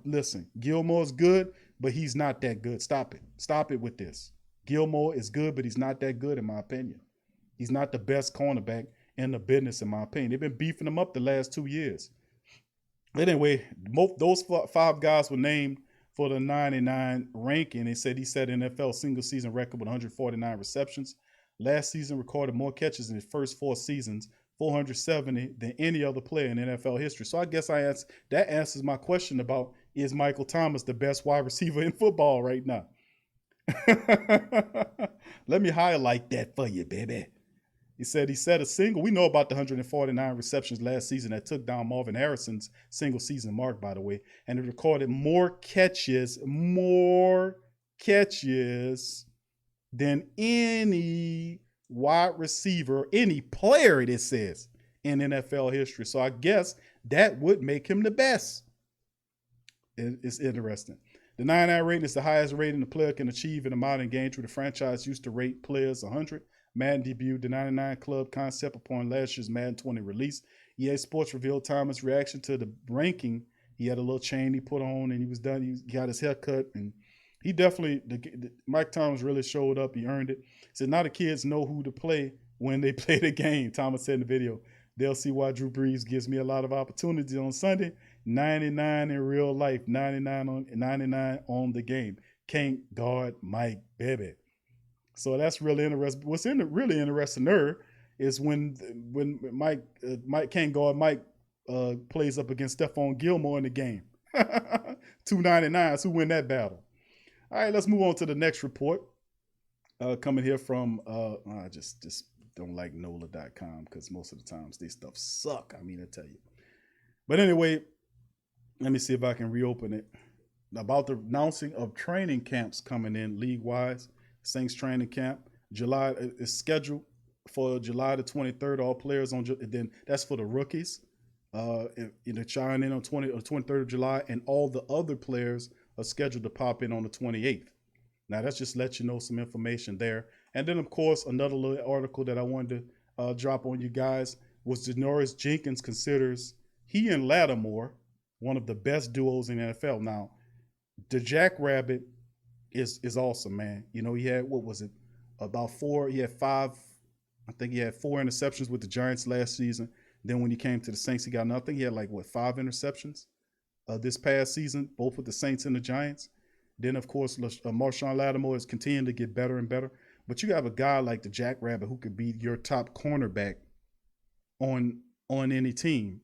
listen, Gilmore's good, but he's not that good. Stop it. Stop it with this. Gilmore is good, but he's not that good in my opinion. He's not the best cornerback in the business in my opinion. They've been beefing him up the last 2 years. But anyway, those 5 guys were named for the 99 ranking. They said he set NFL single season record with 149 receptions. Last season recorded more catches in his first 4 seasons, 470, than any other player in NFL history. So I guess that answers my question about, is Michael Thomas the best wide receiver in football right now? Let me highlight that for you, baby. He said he set a single. We know about the 149 receptions last season that took down Marvin Harrison's single season mark, by the way. And it recorded more catches than any wide receiver, any player, it says, in NFL history. So I guess that would make him the best. It's interesting. The 99 rating is the highest rating a player can achieve in a modern game. The franchise used to rate players 100. Madden debuted the 99 club concept upon last year's Madden 20 release. EA Sports revealed Thomas' reaction to the ranking. He had a little chain he put on, and he was done. He got his hair cut, and he definitely, Mike Thomas really showed up. He earned it. He said, now the kids know who to play when they play the game. Thomas said in the video, they'll see why Drew Brees gives me a lot of opportunities on Sunday. 99 in real life, 99 on the game. Can't guard Mike, baby. So that's really interesting. What's really interesting there is when Mike can't guard Mike plays up against Stephon Gilmore in the game. 299s, who win that battle? All right, let's move on to the next report. Coming here from, I just don't like NOLA.com because most of the times these stuff suck. I mean, I tell you. But anyway, let me see if I can reopen it. About the announcing of training camps coming in league-wise. Saints training camp, July is scheduled for July the 23rd. All players then that's for the rookies. Chime in on 23rd of July, and all the other players are scheduled to pop in on the 28th. Now that's just let you know some information there. And then of course another little article that I wanted to drop on you guys was Janoris Jenkins considers he and Lattimore one of the best duos in the NFL. Now the Jackrabbit is awesome, man. You know, he had, he had 5, I think he had 4 interceptions with the Giants last season. Then when he came to the Saints, he got nothing. He had 5 interceptions this past season, both with the Saints and the Giants. Then, of course, Marshawn Lattimore is continuing to get better and better. But you have a guy like the Jackrabbit who could be your top cornerback on any team,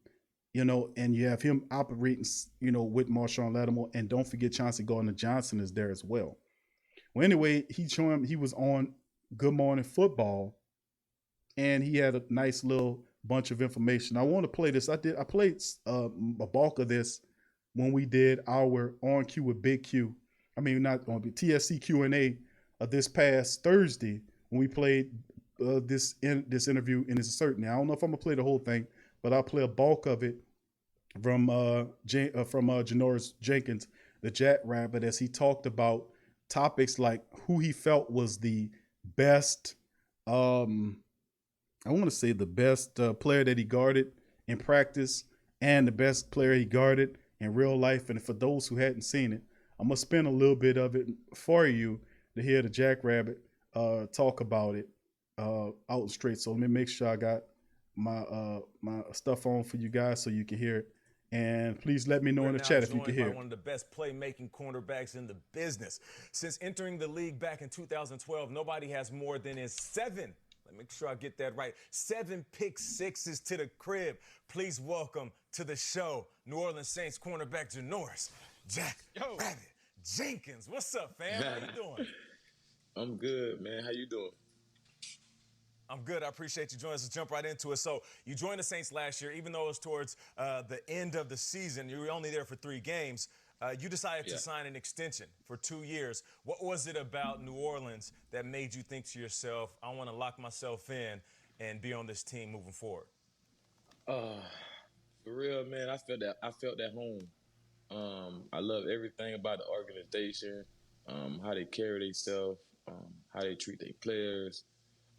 you know, and you have him operating, you know, with Marshawn Lattimore. And don't forget Chauncey Gardner-Johnson is there as well. Well, anyway, he was on Good Morning Football, and he had a nice little bunch of information. I want to play this. I played a bulk of this when we did our On Q with Big Q. I mean, not on TSC Q&A this past Thursday when we played this interview in his certain. Now, I don't know if I'm gonna play the whole thing, but I'll play a bulk of it from Janoris Jenkins, the Jackrabbit, as he talked about topics like who he felt was the best, I want to say the best player that he guarded in practice and the best player he guarded in real life. And for those who hadn't seen it, I'm going to spin a little bit of it for you to hear the Jackrabbit talk about it out straight. So let me make sure I got my stuff on for you guys so you can hear it. And please let me know in the chat if you can hear it. One of the best playmaking cornerbacks in the business. Since entering the league back in 2012, nobody has more than his 7 Let me make sure I get that right. 7 pick sixes to the crib. Please welcome to the show, New Orleans Saints cornerback Janoris Jack Rabbit Jenkins. What's up, fam? How you doing? I'm good, man. How you doing? I'm good. I appreciate you joining us. Let's jump right into it. So you joined the Saints last year, even though it was towards the end of the season. You were only there for 3 games. You decided to sign an extension for 2 years. What was it about New Orleans that made you think to yourself, I want to lock myself in and be on this team moving forward? For real, man. I felt at home. I love everything about the organization, how they carry themselves, how they treat their players,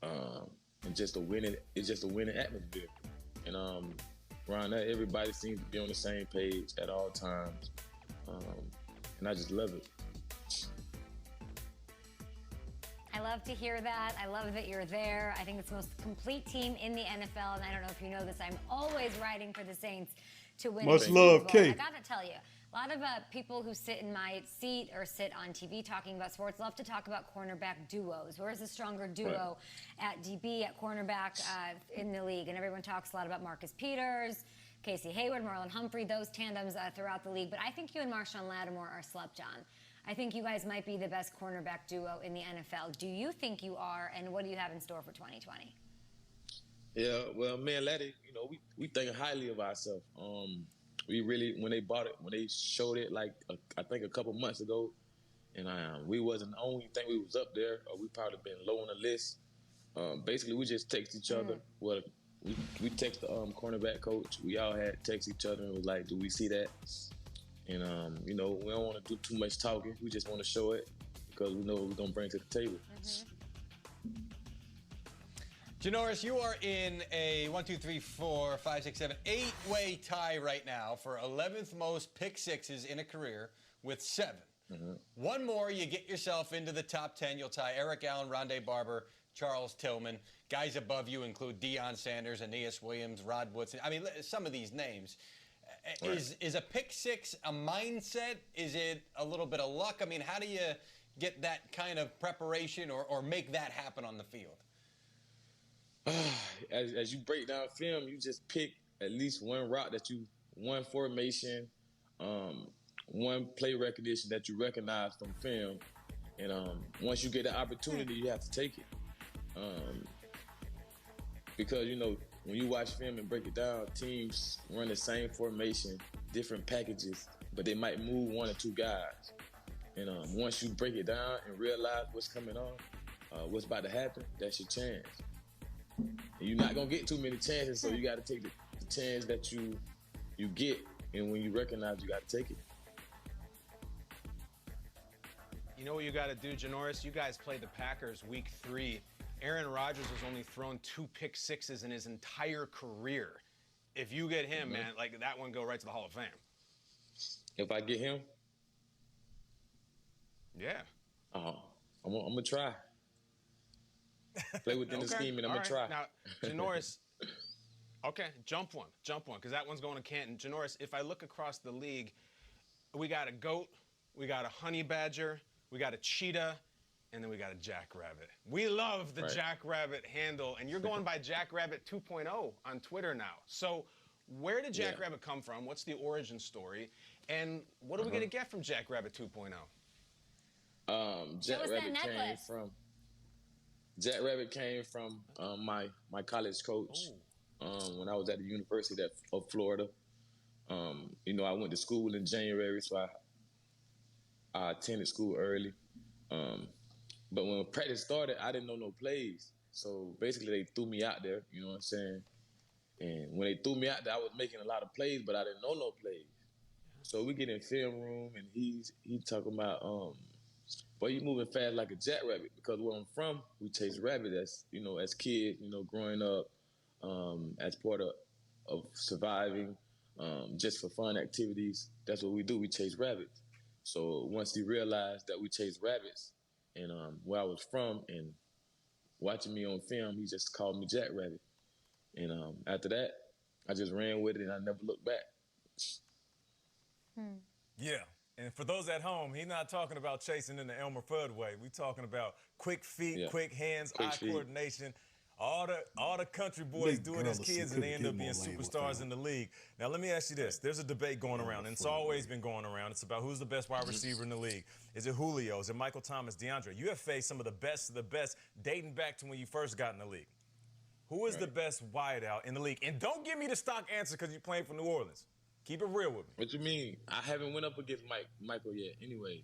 and just it's just a winning atmosphere. And around that, everybody seems to be on the same page at all times. And I just love it. I love to hear that. I love that you're there. I think it's the most complete team in the NFL, and I don't know if you know this, I'm always riding for the Saints to win. Much love, Kate. I gotta tell you, a lot of people who sit in my seat or sit on TV talking about sports love to talk about cornerback duos. Where's the stronger duo at DB, at cornerback in the league? And everyone talks a lot about Marcus Peters, Casey Hayward, Marlon Humphrey, those tandems throughout the league. But I think you and Marshawn Lattimore are slept on. I think you guys might be the best cornerback duo in the NFL. Do you think you are, and what do you have in store for 2020? Yeah, well, man, Laddie, we think highly of ourselves. We really, when they showed it, like I think a couple months ago, and we wasn't the only thing we was up there, or we probably been low on the list. Basically, we just text each other. Well, we text the cornerback coach. We all had text each other and was like, "Do we see that?" And we don't want to do too much talking. We just want to show it because we know what we're gonna bring to the table. Janoris, you are in a 8-way tie right now for 11th most pick sixes in a career with 7. One more, you get yourself into the top 10. You'll tie Eric Allen, Rondé Barber, Charles Tillman. Guys above you include Deion Sanders, Aeneas Williams, Rod Woodson. I mean, some of these names. Is a pick six a mindset? Is it a little bit of luck? I mean, how do you get that kind of preparation or make that happen on the field? As you break down film, you just pick at least one route one formation, one play recognition that you recognize from film. And once you get the opportunity, you have to take it. Because, when you watch film and break it down, teams run the same formation, different packages, but they might move 1 or 2 guys. And once you break it down and realize what's coming on, what's about to happen, that's your chance. And you're not going to get too many chances, so you got to take the chance that you get, and when you recognize, you got to take it. You know what you got to do, Janoris? You guys played the Packers week 3. Aaron Rodgers has only thrown 2 pick sixes in his entire career. If you get him, man, like that one go right to the Hall of Fame. If I get him? Yeah. I'm going to try. Play within the scheme, and I'm going to try. Now, Janoris, okay, jump one, because that one's going to Canton. Janoris, if I look across the league, we got a goat, we got a honey badger, we got a cheetah, and then we got a jackrabbit. We love the jackrabbit handle, and you're going by Jackrabbit 2.0 on Twitter now. So where did Jackrabbit come from? What's the origin story? And what are we going to get from Jackrabbit 2.0? Jackrabbit came from my college coach when I was at the University of Florida. I went to school in January, so I attended school early. But when practice started, I didn't know no plays. So basically, they threw me out there, you know what I'm saying? And when they threw me out there, I was making a lot of plays, but I didn't know no plays. So we get in film room, and he talking about, boy, you moving fast like a jackrabbit. Because where I'm from, we chase rabbit as kids, growing up, as part of surviving, just for fun activities. That's what we do. We chase rabbits. So once he realized that we chase rabbits, and where I was from, and watching me on film, he just called me Jackrabbit. And after that, I just ran with it, and I never looked back. Yeah, and for those at home, he's not talking about chasing in the Elmer Fudd way. We're talking about quick feet, quick hands, eye coordination. All the country boys Nick do it as Burleson kids, and they couldn't end up get being more lame with superstars that. in the league. Now, let me ask you this. There's a debate going around, and it's always been going around. It's about who's the best wide receiver in the league. Is it Julio? Is it Michael Thomas, DeAndre? You have faced some of the best of the best dating back to when you first got in the league. Who is the best wideout in the league? And don't give me the stock answer because you're playing for New Orleans. Keep it real with me. What you mean? I haven't went up against Michael yet, anyways,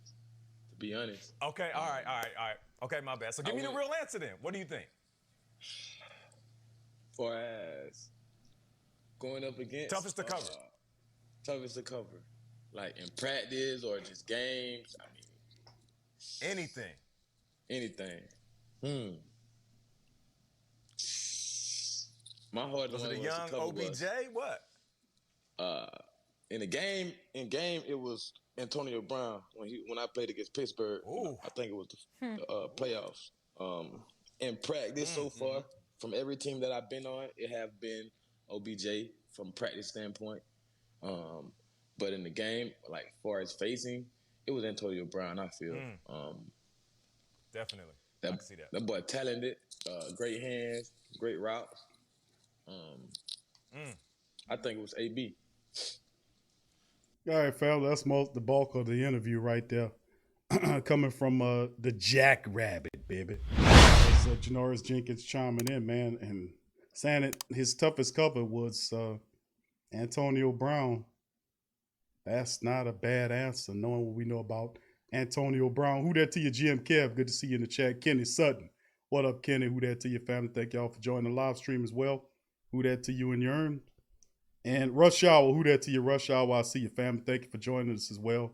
to be honest. Okay, all right. Okay, my bad. So give me the real answer then. What do you think? For as going up against Toughest to cover. Toughest to cover. Like in practice or just games. I mean, anything. My hard Was one it a was young to cover OBJ? What? In the game, it was Antonio Brown when I played against Pittsburgh. Ooh. I think it was the playoffs. In practice so far, from every team that I've been on, it have been OBJ from practice standpoint. But in the game, like far as facing, it was Antonio Brown, I feel. Definitely. I can see that. That boy talented, great hands, great routes. I think it was AB. All right, fam, that's the bulk of the interview right there. Coming from the Jackrabbit, baby. That's Janoris Jenkins chiming in, man, and saying that his toughest cover was Antonio Brown. That's not a bad answer, knowing what we know about Antonio Brown. Who that to you, GM Kev? Good to see you in the chat. Kenny Sutton. What up, Kenny? Who that to your family? Thank y'all for joining the live stream as well. Who that to you and your earn? And Rush Hour, who that to you, Rush Hour? I see your family. Thank you for joining us as well.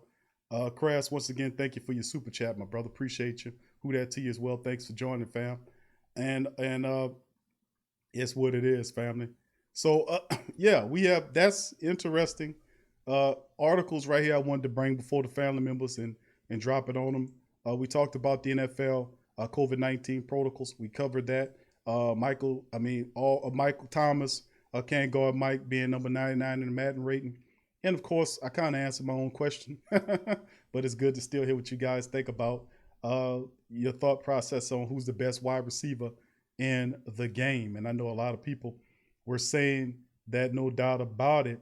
Crass, once again, thank you for your super chat, my brother. Appreciate you. Who that to you as well. Thanks for joining, fam. And it's what it is, family. So yeah, we have that's interesting. Articles right here I wanted to bring before the family members and drop it on them. We talked about the NFL COVID-19 protocols. We covered that. Michael Thomas can't guard Mike being number 99 in the Madden rating. And of course, I kind of answered my own question, but it's good to still hear what you guys think about your thought process on who's the best wide receiver in the game. And I know a lot of people were saying that, no doubt about it,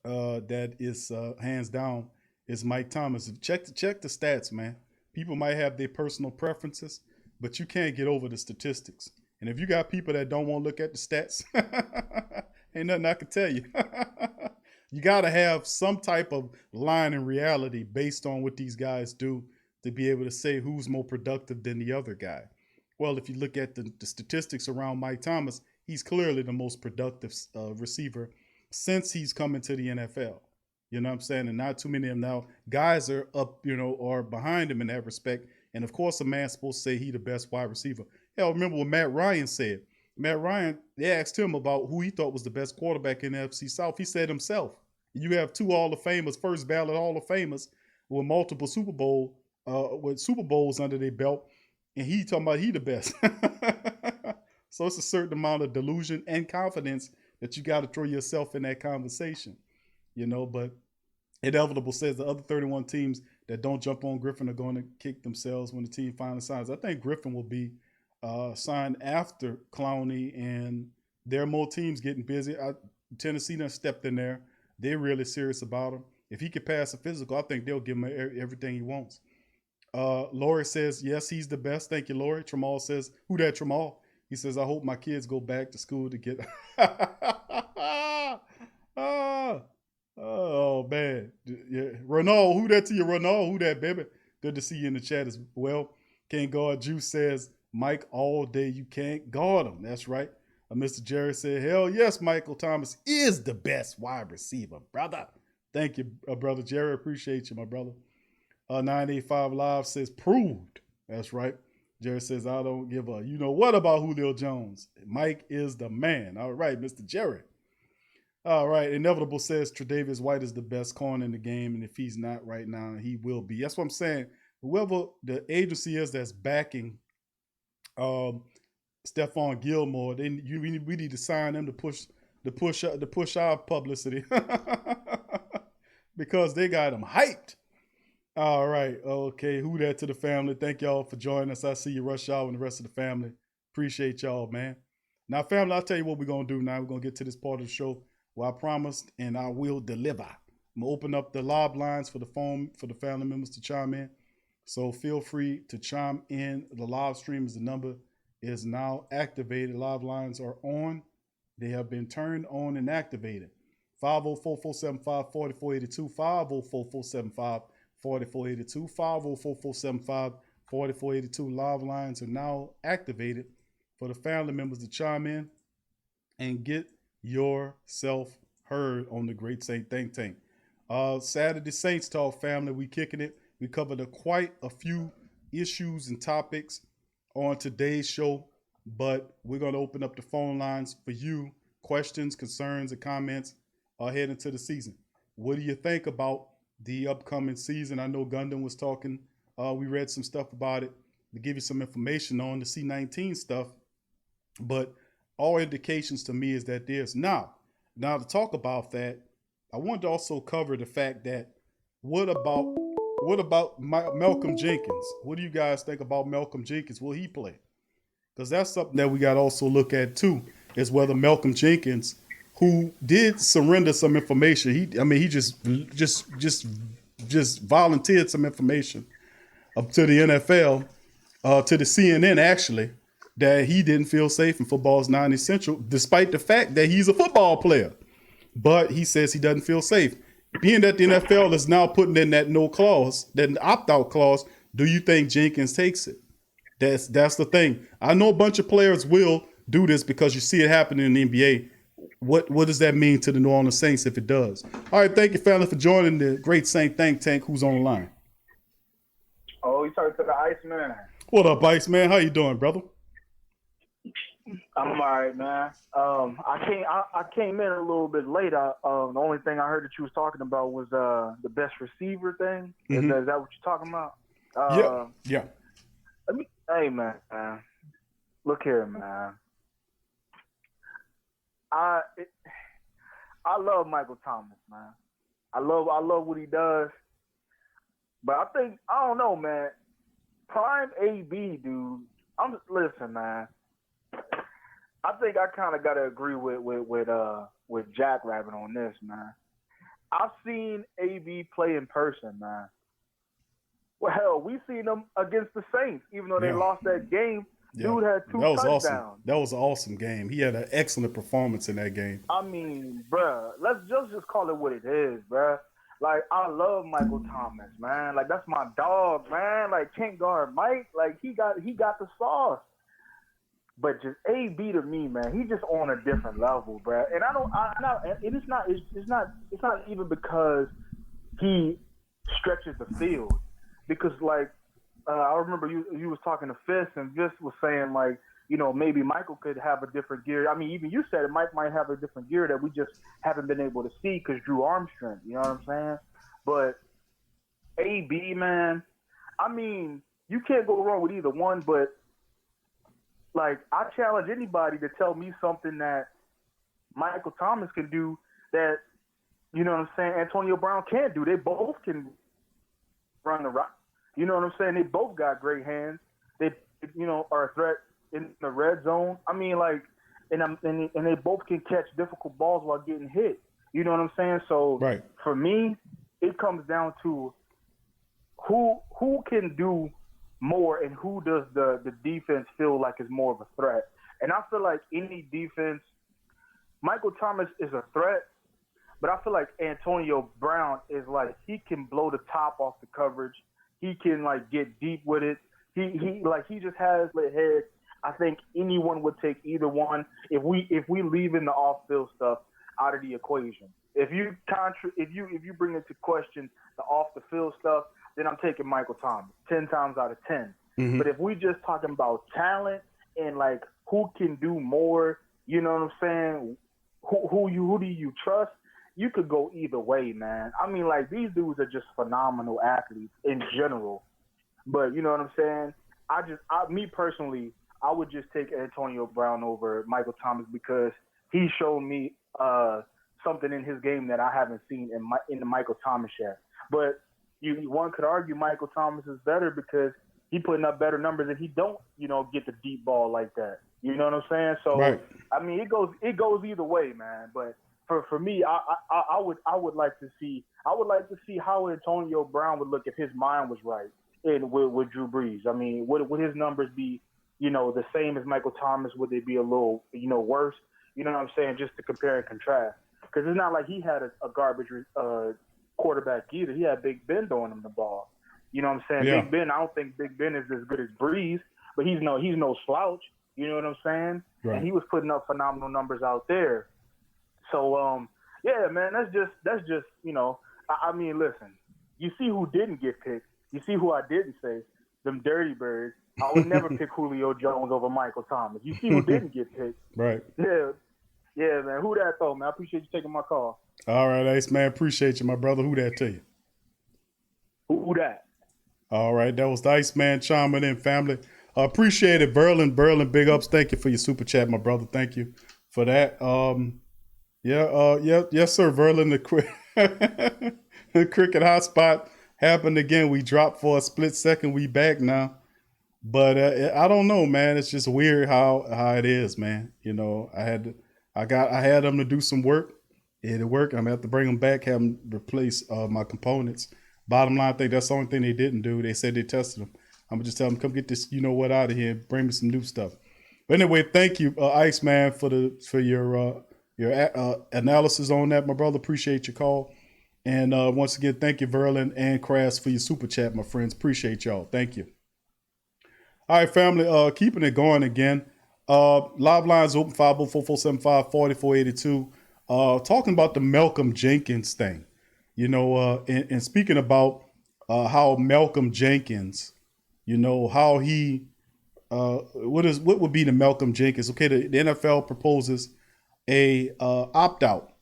that is hands down is Mike Thomas. Check the stats, man. People might have their personal preferences, but you can't get over the statistics. And if you got people that don't want to look at the stats, ain't nothing I can tell you. You got to have some type of line in reality based on what these guys do to be able to say who's more productive than the other guy. Well, if you look at the statistics around Mike Thomas, he's clearly the most productive receiver since he's come into the NFL. You know what I'm saying? And not too many of them now. Guys are up, or behind him in that respect. And of course, a man's supposed to say he the best wide receiver. Hell, remember what Matt Ryan said. Matt Ryan, they asked him about who he thought was the best quarterback in the NFC South. He said himself. You have two Hall of Famers, first ballot Hall of Famers with multiple Super Bowls under their belt, and he talking about he the best. So it's a certain amount of delusion and confidence that you got to throw yourself in that conversation, But Inevitable says the other 31 teams that don't jump on Griffin are going to kick themselves when the team finally signs. I think Griffin will be signed after Clowney, and there are more teams getting busy. Tennessee done stepped in there. They're really serious about him. If he could pass a physical, I think they'll give him everything he wants. Lori says, yes, he's the best. Thank you, Lori. Tramal says, who that Tramal? He says, I hope my kids go back to school to get... Oh, man. Yeah. Renault, who that to you, Renault? Who that, baby? Good to see you in the chat as well. Can't guard Juice says, Mike, all day you can't guard him. That's right. Mr. Jerry said, hell yes, Michael Thomas is the best wide receiver, brother. Thank you, brother Jerry. Appreciate you, my brother. 985 Live says, proved. That's right. Jerry says, I don't give a, what about Julio Jones? Mike is the man. All right, Mr. Jerry. All right. Inevitable says Tre'Davious White is the best corner in the game, and if he's not right now, he will be. That's what I'm saying. Whoever the agency is that's backing Stephon Gilmore, we need to sign them to push our publicity because they got him hyped. All right. Okay. Who that to the family? Thank y'all for joining us. I see you, Rush Hour, and the rest of the family. Appreciate y'all, man. Now, family, I'll tell you what we're going to do now. We're going to get to this part of the show where I promised and I will deliver. I'm going to open up the live lines for the phone for the family members to chime in. So feel free to chime in. The live stream is the number is now activated. Live lines are on. They have been turned on and activated. 504-475-4482, 504-475-4482, 504-475-4482. Live lines are now activated for the family members to chime in and get yourself heard on the Great Saint Think Tank. Saturday Saints Talk, family. We kicking it. We covered quite a few issues and topics on today's show, but we're going to open up the phone lines for you. Questions, concerns, and comments heading into the season. What do you think about the upcoming season? I know Gundam was talking. We read some stuff about it to give you some information on the C-19 stuff, but all indications to me is that there's now to talk about that. I wanted to also cover the fact that what about Malcolm Jenkins? What do you guys think about Malcolm Jenkins? Will he play? Because that's something that we got to also look at too, is whether Malcolm Jenkins, who did surrender some information, he just volunteered some information up to the NFL, to the CNN actually, that he didn't feel safe in football's non-essential, despite the fact that he's a football player. But he says he doesn't feel safe. Being that the NFL is now putting in that no clause, that opt-out clause, do you think Jenkins takes it? That's the thing. I know a bunch of players will do this because you see it happening in the NBA. What does that mean to the New Orleans Saints if it does? All right, thank you, family, for joining the Great Saint Think Tank. Who's on the line? Oh, you talking to the Iceman. What up, Iceman? How you doing, brother? I'm all right, man. I came in a little bit late. The only thing I heard that you was talking about was the best receiver thing. Mm-hmm. Is that what you're talking about? Yeah. Hey, man. Look here, man. I love Michael Thomas, man. I love what he does. But I don't know, man. Prime AB, dude. Listen, man. I think I kind of got to agree with Jack Rabbit on this, man. I've seen AB play in person, man. Well, hell, we seen him against the Saints, even though they lost that game. Yeah. Dude had two touchdowns. Awesome. That was an awesome game. He had an excellent performance in that game. I mean, bruh, let's just call it what it is, bruh. Like, I love Michael Thomas, man. Like, that's my dog, man. Like, can't guard Mike. Like, he got the sauce. But just AB to me, man, he just on a different level, bruh. And it's not even because he stretches the field. Because, like, I remember you was talking to Fist, and Fist was saying, like, you know, maybe Michael could have a different gear. I mean, even you said it, Mike might have a different gear that we just haven't been able to see because Drew Armstrong, you know what I'm saying? But AB, man, I mean, you can't go wrong with either one, but, like, I challenge anybody to tell me something that Michael Thomas can do that, you know what I'm saying, Antonio Brown can't do. They both can run the rock. You know what I'm saying? They both got great hands. They, you know, are a threat in the red zone. I mean, like, and they both can catch difficult balls while getting hit. You know what I'm saying? So right. For me, it comes down to who can do more and who does the defense feel like is more of a threat. And I feel like any defense, Michael Thomas is a threat, but I feel like Antonio Brown is like, he can blow the top off the coverage. He can, like, get deep with it. He just has the head. I think anyone would take either one if we leave in the off-field stuff out of the equation. If you bring into question the off-the-field stuff, then I'm taking Michael Thomas 10 times out of 10. Mm-hmm. But if we just talking about talent and, like, who can do more, you know what I'm saying? Who do you trust? You could go either way, man. I mean, like, these dudes are just phenomenal athletes in general. But you know what I'm saying? Me personally, I would just take Antonio Brown over Michael Thomas because he showed me something in his game that I haven't seen in the Michael Thomas yet. But one could argue Michael Thomas is better because he putting up better numbers and he don't, you know, get the deep ball like that. You know what I'm saying? So Right. I mean, it goes either way, man. But for me, I would like to see how Antonio Brown would look if his mind was right and with Drew Brees. I mean, would his numbers be, the same as Michael Thomas? Would they be a little, worse? You know what I'm saying? Just to compare and contrast, because it's not like he had a garbage quarterback either. He had Big Ben throwing him the ball. You know what I'm saying? Yeah. Big Ben, I don't think Big Ben is as good as Breeze, but he's no slouch. You know what I'm saying? Right. And he was putting up phenomenal numbers out there. So yeah, man, that's just I mean, listen, you see who didn't get picked. You see who I didn't say, them Dirty Birds. I would never pick Julio Jones over Michael Thomas. You see who didn't get picked. Right. Yeah, man. Who that though, man? I appreciate you taking my call. All right, Ace, man. Appreciate you, my brother. Who that to you? Who that? All right, that was the Iceman chiming in, family. Appreciate it, Berlin, big ups. Thank you for your super chat, my brother. Thank you for that. Yes, sir, Verlin. The cricket hotspot happened again. We dropped for a split second. We back now, but I don't know, man. It's just weird how it is, man. I had them to do some work. It worked. I'm gonna have to bring them back, have them replace my components. Bottom line, I think that's the only thing they didn't do. They said they tested them. I'm gonna just tell them, come get this, out of here, and bring me some new stuff. But anyway, thank you, Iceman, for your analysis on that, my brother. Appreciate your call, and once again, thank you, Verlin and Crass, for your super chat, my friends. Appreciate y'all. Thank you. All right, family, keeping it going again. Live lines open 504-475-4482. Talking about the Malcolm Jenkins thing, and speaking about how Malcolm Jenkins, how he, what would be the Malcolm Jenkins? Okay, the NFL proposes a opt-out.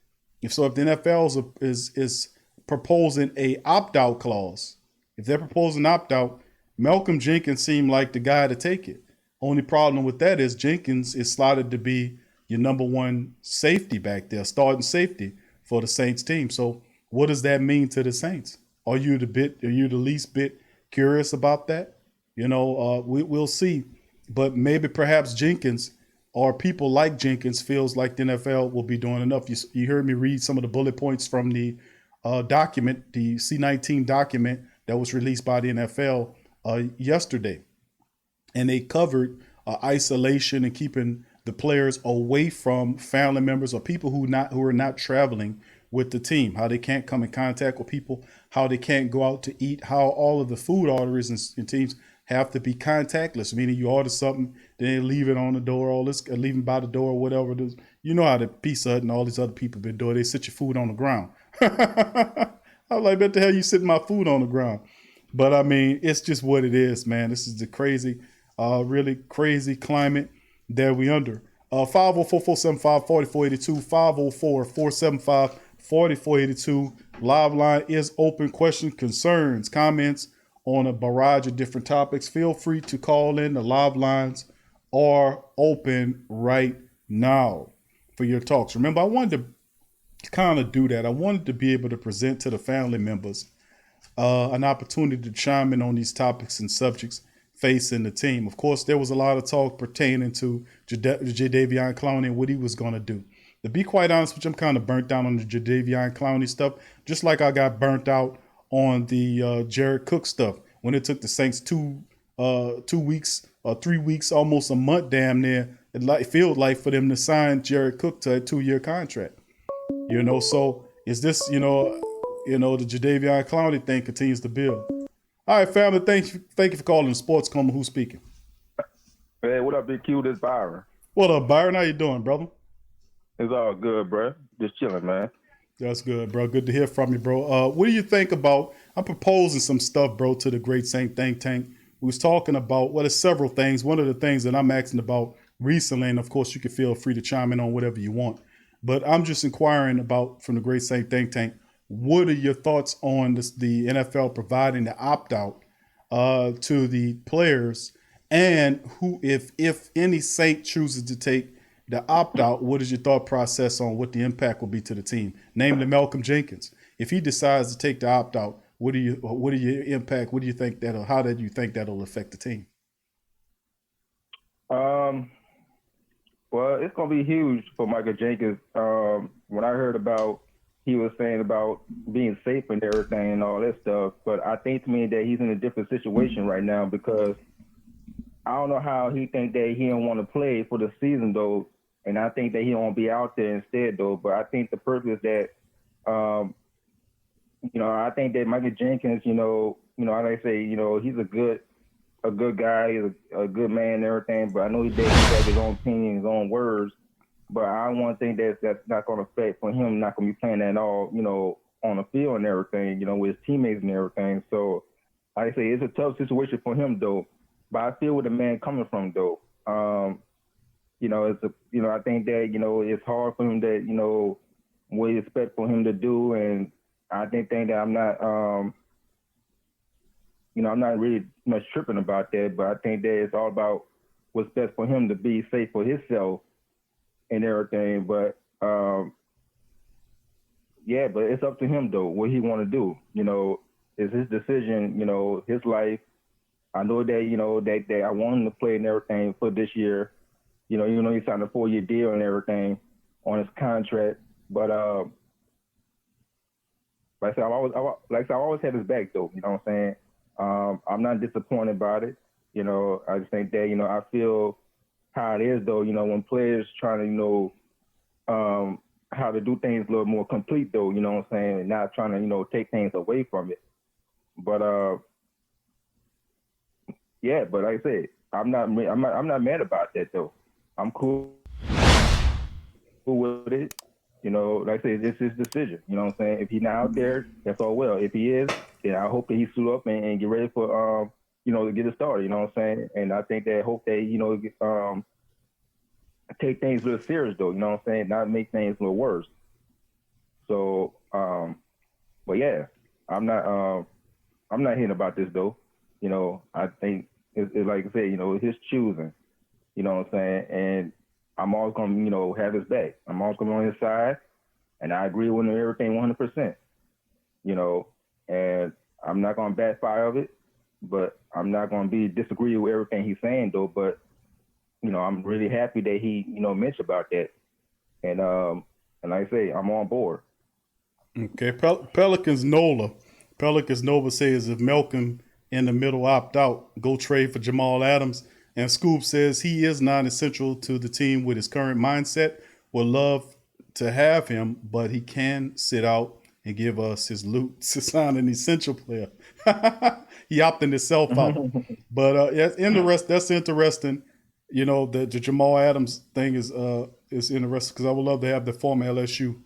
If the NFL is proposing a opt-out clause, if they're proposing opt-out, Malcolm Jenkins seemed like the guy to take it. Only problem with that is Jenkins is slotted to be your number one safety back there, starting safety for the Saints team. So what does that mean to the Saints? Are you the least bit curious about that? We'll see. But maybe perhaps Jenkins or people like Jenkins feels like the NFL will be doing enough. You heard me read some of the bullet points from the document, the C-19 document that was released by the NFL yesterday. And they covered isolation and keeping the players away from family members or people who are not traveling with the team, how they can't come in contact with people, how they can't go out to eat, how all of the food orders and teams have to be contactless, meaning you order something, then they leave it on the door, leaving by the door, or whatever it is. You know how the Pizza Hut and all these other people been doing. They sit your food on the ground. I was like, what the hell you sitting my food on the ground? But I mean, it's just what it is, man. This is the crazy, really crazy climate that we under. 504-475-4482, 504-475-4482. Live line is open. Questions, concerns, comments on a barrage of different topics. Feel free to call in. The live lines are open right now for your talks. Remember, I wanted to kind of do that. I wanted to be able to present to the family members an opportunity to chime in on these topics and subjects facing the team. Of course, there was a lot of talk pertaining to Jadeveon Clowney and what he was going to do. To be quite honest with you, I'm kind of burnt out on the Jadeveon Clowney stuff, just like I got burnt out on the Jared Cook stuff when it took the Saints 2 weeks or 3 weeks, almost a month damn near, it felt like for them to sign Jared Cook to a 2-year contract. So is this, the Jadeveon Clowney thing continues to build. All right, family, thank you for calling the Sports Coma. Who's speaking? Hey, what up, Big Q? This Byron. What up, Byron? How you doing, brother? It's all good, bro. Just chilling, man. That's good, bro. Good to hear from you, bro. What do you think about, I'm proposing some stuff, bro, to the Great Saint Think Tank. We was talking about, there's several things. One of the things that I'm asking about recently, and of course you can feel free to chime in on whatever you want, but I'm just inquiring about from the Great Saint Think Tank, what are your thoughts on the NFL providing the opt-out to the players, and who, if any Saint chooses to take the opt-out, what is your thought process on what the impact will be to the team? Namely, Malcolm Jenkins. If he decides to take the opt-out, what are your impact? What do you think how do you think that'll affect the team? Well, it's gonna be huge for Michael Jenkins. When I heard about he was saying about being safe and everything and all that stuff, but I think to me that he's in a different situation right now because I don't know how he think that he don't want to play for the season though, and I think that he don't be out there instead though. But I think the purpose that, I think that Michael Jenkins, like I say, he's a good guy, he's a good man and everything. But I know he has his own opinion, his own words. But I want to think that's not going to affect for him, not going to be playing at all, on the field and everything, with his teammates and everything. So, like I say, it's a tough situation for him, though. But I feel where the man coming from, though. I think that, it's hard for him that, what you expect for him to do. And I think that I'm not, I'm not really much tripping about that. But I think that it's all about what's best for him to be safe for himself and everything, but but it's up to him though what he want to do. It's his decision. His life. I know that that I want him to play and everything for this year. He signed a 4-year deal and everything on his contract, but like I said, I've always had his back though. You know what I'm saying? I'm not disappointed about it. I just think that I feel how it is though, when players trying to, how to do things a little more complete though, you know what I'm saying, and not trying to, take things away from it. But but like I said, I'm not mad about that though. I'm cool with it. Like I said, it's his decision. You know what I'm saying? If he's not out there, that's all well. If he is, then I hope that he suit up and get ready for to get it started, you know what I'm saying? And I think that hope that, take things a little serious though, you know what I'm saying? Not make things a little worse. So, but yeah, I'm not hitting about this though. I think it's like I said, it's his choosing, you know what I'm saying? And I'm always going to, have his back. I'm always going to be on his side. And I agree with him everything 100%, and I'm not going to backfire of it. But I'm not going to disagree with everything he's saying, though. But, I'm really happy that he, mentioned about that. And like I say, I'm on board. Okay, Pelicans Nola says if Malcolm in the middle opt out, go trade for Jamal Adams. And Scoop says he is not essential to the team with his current mindset. Would love to have him, but he can sit out and give us his loot to sign an essential player. He opted himself out. But that's interesting. The Jamal Adams thing is interesting because I would love to have the former LSU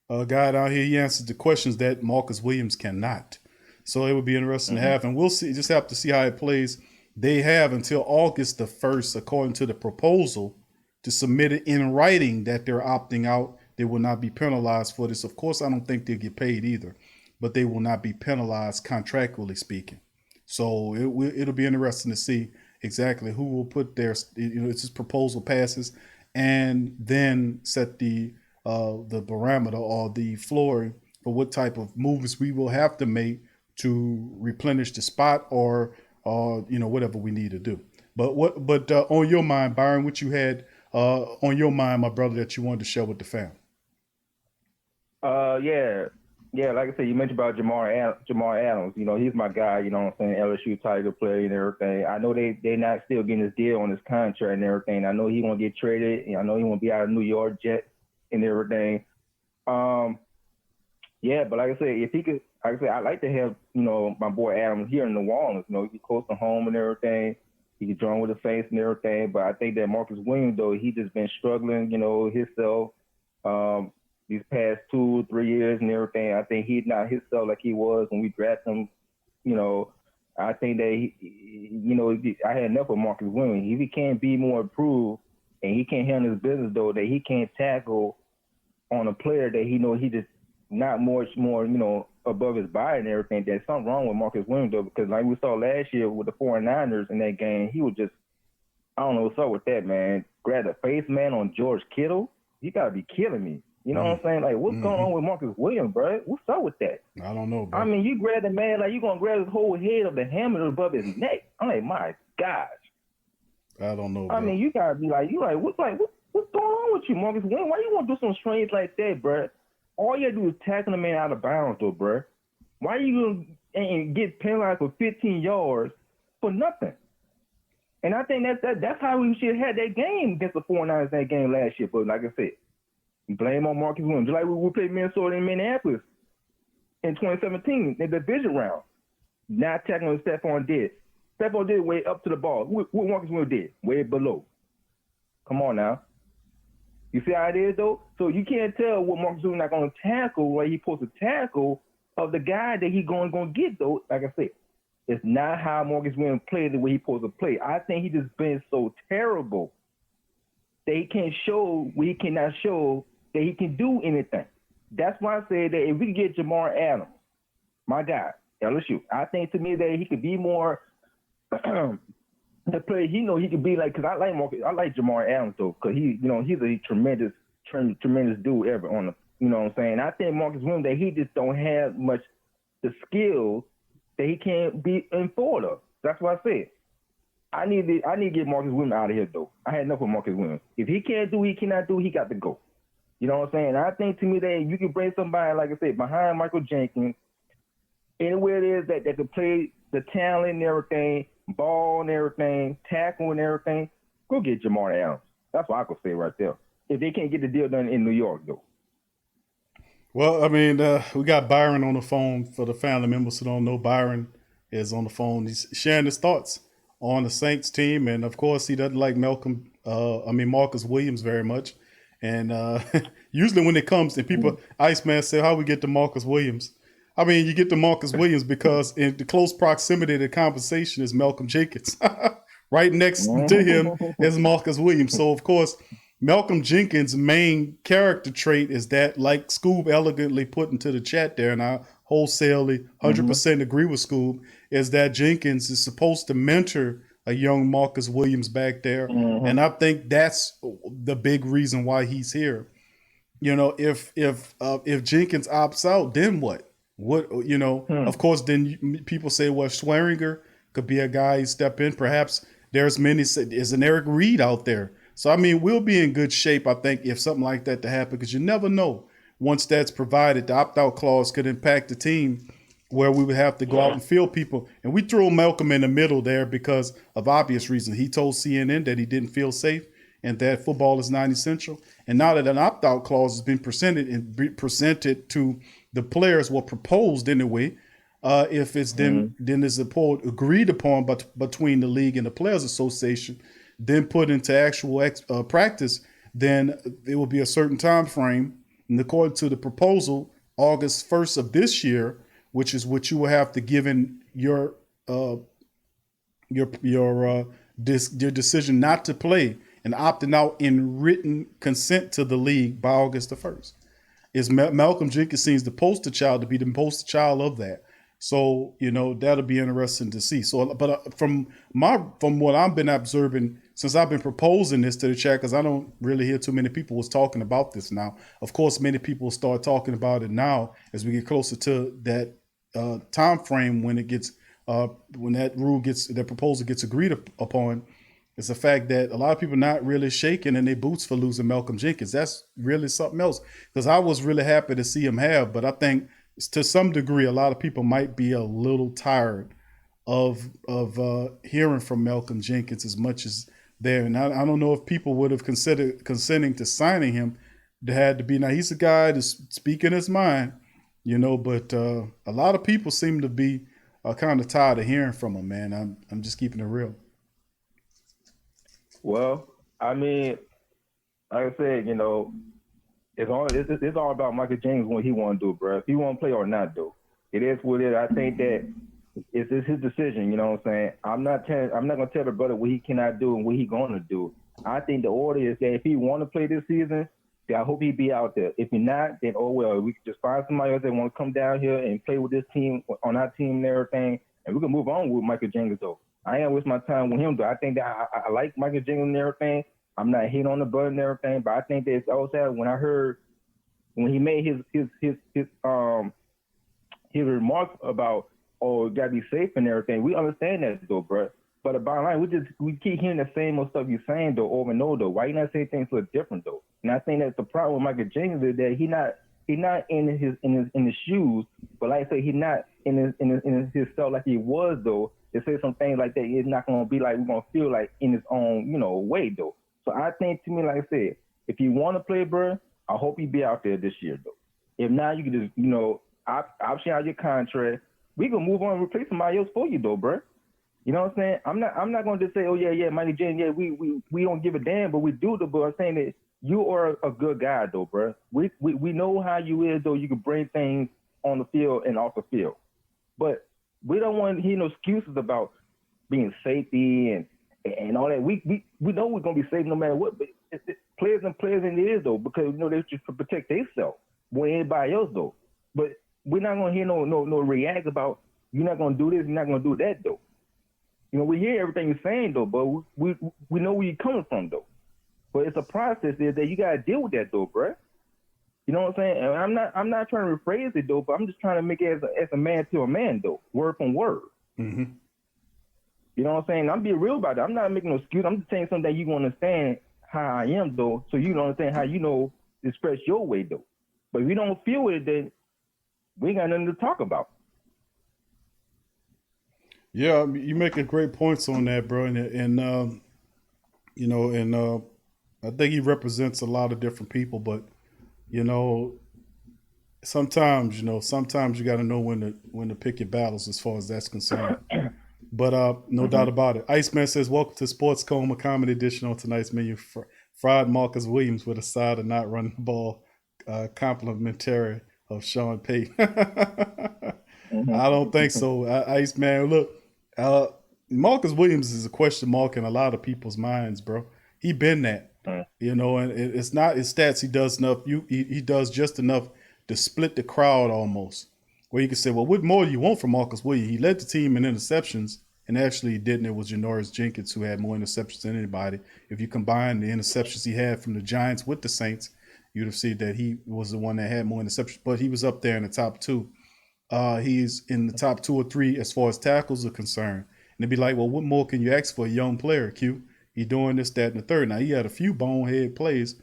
guy down here. He answers the questions that Marcus Williams cannot. So it would be interesting to have. And we'll see. Just have to see how it plays. They have until August the 1st, according to the proposal, to submit it in writing that they're opting out. They will not be penalized for this. Of course, I don't think they'll get paid either, but they will not be penalized contractually speaking. So it'll be interesting to see exactly who will put their, this proposal passes and then set the parameter or the floor for what type of movements we will have to make to replenish the spot or whatever we need to do. But on your mind, Byron, what you had on your mind, my brother, that you wanted to share with the fam? Like I said, you mentioned about Jamal Adams. He's my guy. You know what I'm saying? LSU Tiger player and everything. I know they not still getting his deal on his contract and everything. I know he won't get traded. And I know he won't be out of New York Jets and everything. But like I said, if he could, like I said, I'd like to have my boy Adams here in New Orleans. He's close to home and everything. He can join with the Saints and everything. But I think that Marcus Williams, though, he just been struggling, himself. These past 2-3 years and everything, I think he's not himself like he was when we drafted him. I think that I had enough of Marcus Williams. If he can't be more improved and he can't handle his business, though, that he can't tackle on a player that he knows he just not much more, above his body and everything, there's something wrong with Marcus Williams, though, because like we saw last year with the 49ers in that game, he was just, I don't know what's up with that, man. Grab the face, man, on George Kittle. You got to be killing me. You know what I'm saying? Like, what's going on with Marcus Williams, bro? What's up with that? I don't know, bro. I mean, you grab the man like you going to grab his whole head of the helmet above his neck. I'm like, my gosh. I don't know, bro. I mean, you got to be like, What's going on with you, Marcus Williams? Why you want to do some strange like that, bro? All you got to do is tackle the man out of bounds, though, bro. Why you going to get penalized for 15 yards for nothing? And I think that's how we should have had that game against the 49ers that game last year. But like I said, blame on Marcus Williams. Just like we played Minnesota in Minneapolis in 2017 in the division round. Not tackling Stephon Diggs. Stephon Diggs way up to the ball. What Marcus Williams did? Way below. Come on now. You see how it is, though? So you can't tell what Marcus Williams not going to tackle, where he's supposed to tackle of the guy that he's going to get, though. Like I said, it's not how Marcus Williams played the way he's supposed to play. I think he just been so terrible that he can't show what he cannot show that he can do anything. That's why I said that if we could get Jamar Adams, my guy, LSU, I think to me that he could be more the player he could be like, because I like Jamar Adams though, because he's a tremendous dude ever on the, you know what I'm saying. I think Marcus Williams that he just don't have much the skills that he can't be in Florida. That's what I said. I need to get Marcus Williams out of here though. I had enough with Marcus Williams. If he can't do, he cannot do, he got to go. You know what I'm saying? I think to me that you can bring somebody, like I said, behind Michael Jenkins, anywhere it is that can play the talent and everything, ball and everything, tackle and everything, go get Jamar Adams. That's what I could say right there. If they can't get the deal done in New York, though. Well, I mean, we got Byron on the phone. For the family members who don't know, Byron is on the phone. He's sharing his thoughts on the Saints team. And, of course, he doesn't like Marcus Williams very much. And usually when it comes to people, Iceman say, how we get to Marcus Williams? I mean, you get to Marcus Williams because in the close proximity to the conversation is Malcolm Jenkins. Right next to him is Marcus Williams. So, of course, Malcolm Jenkins' main character trait is that, like Scoob elegantly put into the chat there, and I wholesalely 100% agree with Scoob, is that Jenkins is supposed to mentor a young Marcus Williams back there. And I think that's the big reason why he's here. You know, if Jenkins opts out, then what? Of course, then people say, well, Schweringer could be a guy who step in. Perhaps there's an Eric Reed out there. So, I mean, we'll be in good shape, I think, if something like that to happen, because you never know. Once that's provided, the opt-out clause could impact the team where we would have to go out and field people. And we threw Malcolm in the middle there because of obvious reasons. He told CNN that he didn't feel safe and that football is not essential. And now that an opt-out clause has been presented to the players, proposed anyway, if it's then is agreed upon between the league and the Players Association, then put into actual practice, then it will be a certain time frame. And according to the proposal, August 1st of this year, which is what you will have to give in your decision not to play and opting out in written consent to the league by August the 1st. Is Malcolm Jenkins seems the poster child to be the poster child of that. So, that'll be interesting to see. So, but from what I've been observing since I've been proposing this to the chat, because I don't really hear too many people was talking about this now. Of course, many people start talking about it now as we get closer to that time frame when it gets when that proposal gets agreed upon. It's the fact that a lot of people not really shaking in their boots for losing Malcolm Jenkins. That's really something else, because I was really happy to see him have, but I think to some degree, a lot of people might be a little tired of hearing from Malcolm Jenkins as much as there. And I don't know if people would have considered consenting to signing him. There had to be. Now, he's a guy that's speaking his mind, but a lot of people seem to be kind of tired of hearing from him, man. I'm just keeping it real. Well, I mean, like I said, it's all about Michael James what he want to do, bro. If he want to play or not, do it is what it is. I think that it's his decision. You know what I'm saying? I'm not gonna tell the brother what he cannot do and what he gonna do. I think the order is that if he want to play this season, then I hope he be out there. If he not, then oh well. We can just find somebody else that want to come down here and play with this team on our team and everything, and we can move on with Michael Jenkins though. I ain't waste my time with him though. I think that I like Michael Jenkins and everything. I'm not hitting on the button and everything, but I think that it's also when I heard when he made his remarks about, oh, you gotta be safe and everything. We understand that though, bro. But the bottom line, we keep hearing the same old stuff you're saying though over and over though. Why you not saying things look different though? And I think that's the problem with Michael Jenkins is that he not in his shoes, but like I say, he not in his self like he was though. They say some things like that. It's not gonna be like we're gonna feel like in his own way though. So I think to me, like I said, if you want to play, bro, I hope you be out there this year though. If not, you can just option out your contract. We can move on and replace somebody else for you though, bro. You know what I'm saying? I'm not going to just say, oh yeah, Michael Jenkins, we don't give a damn, but we do though. But I'm saying that you are a good guy though, bro. We know how you is though. You can bring things on the field and off the field, but we don't want to hear no excuses about being safety and all that. We know we're gonna be safe no matter what. But players in it is though, because they just protect themselves more than anybody else though. But we're not gonna hear no react about you're not gonna do this, you're not gonna do that though. We hear everything you're saying though, but we know where you're coming from though. But it's a process there that you gotta deal with that though, bruh. You know what I'm saying? And I'm not trying to rephrase it though, but I'm just trying to make it as a man to a man though, word from word. Mm-hmm. You know what I'm saying? I'm being real about it. I'm not making no excuse. I'm just saying something that you can understand how I am though, so you don't understand how to express your way though. But if you don't feel it, then we ain't got nothing to talk about. Yeah, you making great points on that, bro, and I think he represents a lot of different people, but sometimes you got to know when to pick your battles as far as that's concerned. But no doubt about it. Iceman says, "Welcome to Sports Coma Comedy Edition on tonight's menu. Fried Marcus Williams with a side of not running the ball, complimentary of Sean Payton." I don't think so, Iceman. Look. Marcus Williams is a question mark in a lot of people's minds, bro. He been that, and it's not his stats. He does enough. He does just enough to split the crowd almost. Where you can say, well, what more do you want from Marcus Williams? He led the team in interceptions, and actually he didn't. It was Janoris Jenkins who had more interceptions than anybody. If you combine the interceptions he had from the Giants with the Saints, you'd have seen that he was the one that had more interceptions. But he was up there in the top two. He's in the top 2 or 3 as far as tackles are concerned. And it'd be like, well, what more can you ask for a young player, Q? He doing this, that, and the third. Now, he had a few bonehead plays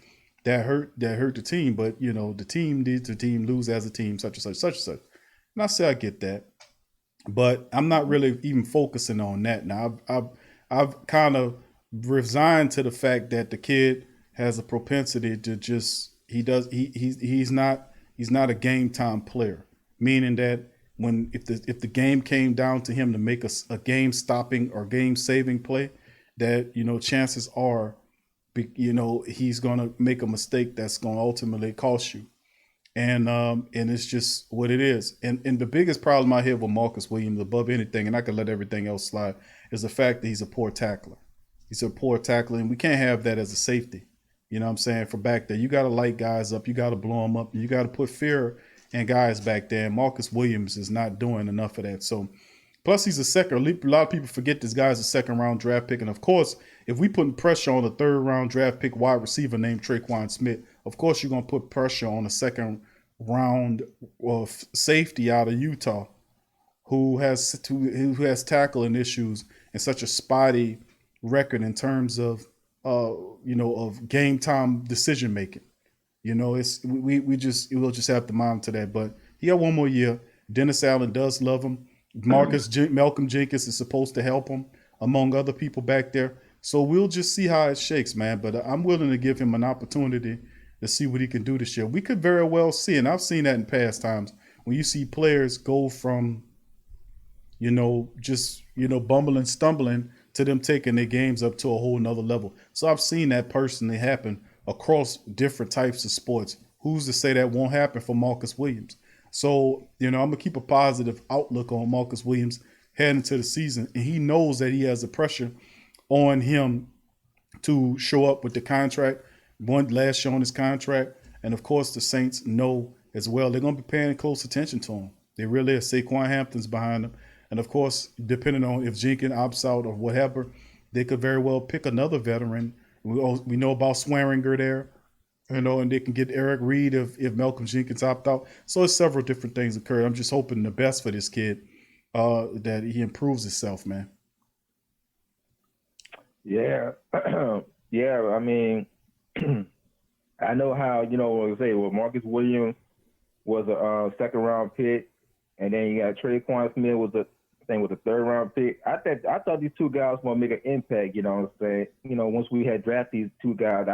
that hurt the team, but, the team needs the team lose as a team, such and such, such and such. And I say I get that. But I'm not really even focusing on that. Now, I've kind of resigned to the fact that the kid has a propensity to just he's not a game time player. Meaning that if the game came down to him to make a game stopping or game saving play, that chances are, he's gonna make a mistake that's gonna ultimately cost you, and it's just what it is. And the biggest problem I have with Marcus Williams above anything, and I can let everything else slide, is the fact that he's a poor tackler. He's a poor tackler, and we can't have that as a safety. You know what I'm saying? For back there, you got to light guys up, you got to blow them up, you got to put fear and guys back there. And Marcus Williams is not doing enough of that. So, plus he's a second. A lot of people forget this guy's a second-round draft pick. And, of course, if we putting pressure on a third-round draft pick wide receiver named Traquan Smith, of course you're going to put pressure on a second-round safety out of Utah who has tackling issues and such a spotty record in terms of, of game-time decision-making. We'll just have to monitor that. But he got one more year. Dennis Allen does love him. Malcolm Jenkins is supposed to help him, among other people back there. So we'll just see how it shakes, man. But I'm willing to give him an opportunity to see what he can do this year. We could very well see, and I've seen that in past times, when you see players go from, bumbling, stumbling to them taking their games up to a whole nother level. So I've seen that personally happen across different types of sports. Who's to say that won't happen for Marcus Williams? So, I'm going to keep a positive outlook on Marcus Williams heading into the season. And he knows that he has the pressure on him to show up with the contract, last year on his contract. And, of course, the Saints know as well. They're going to be paying close attention to him. They really are. Saquon Hampton's behind them. And, of course, depending on if Jenkins opts out or whatever, they could very well pick another veteran. We know about Swearinger there, and they can get Eric Reed if Malcolm Jenkins opt out. So it's several different things occurred. I'm just hoping the best for this kid, that he improves himself, man. Yeah, yeah. I mean, I know how Marcus Williams was a second round pick, and then you got Traquan Smith was a third round pick. I thought these two guys were gonna make an impact. You know what I'm saying? Once we had drafted these two guys,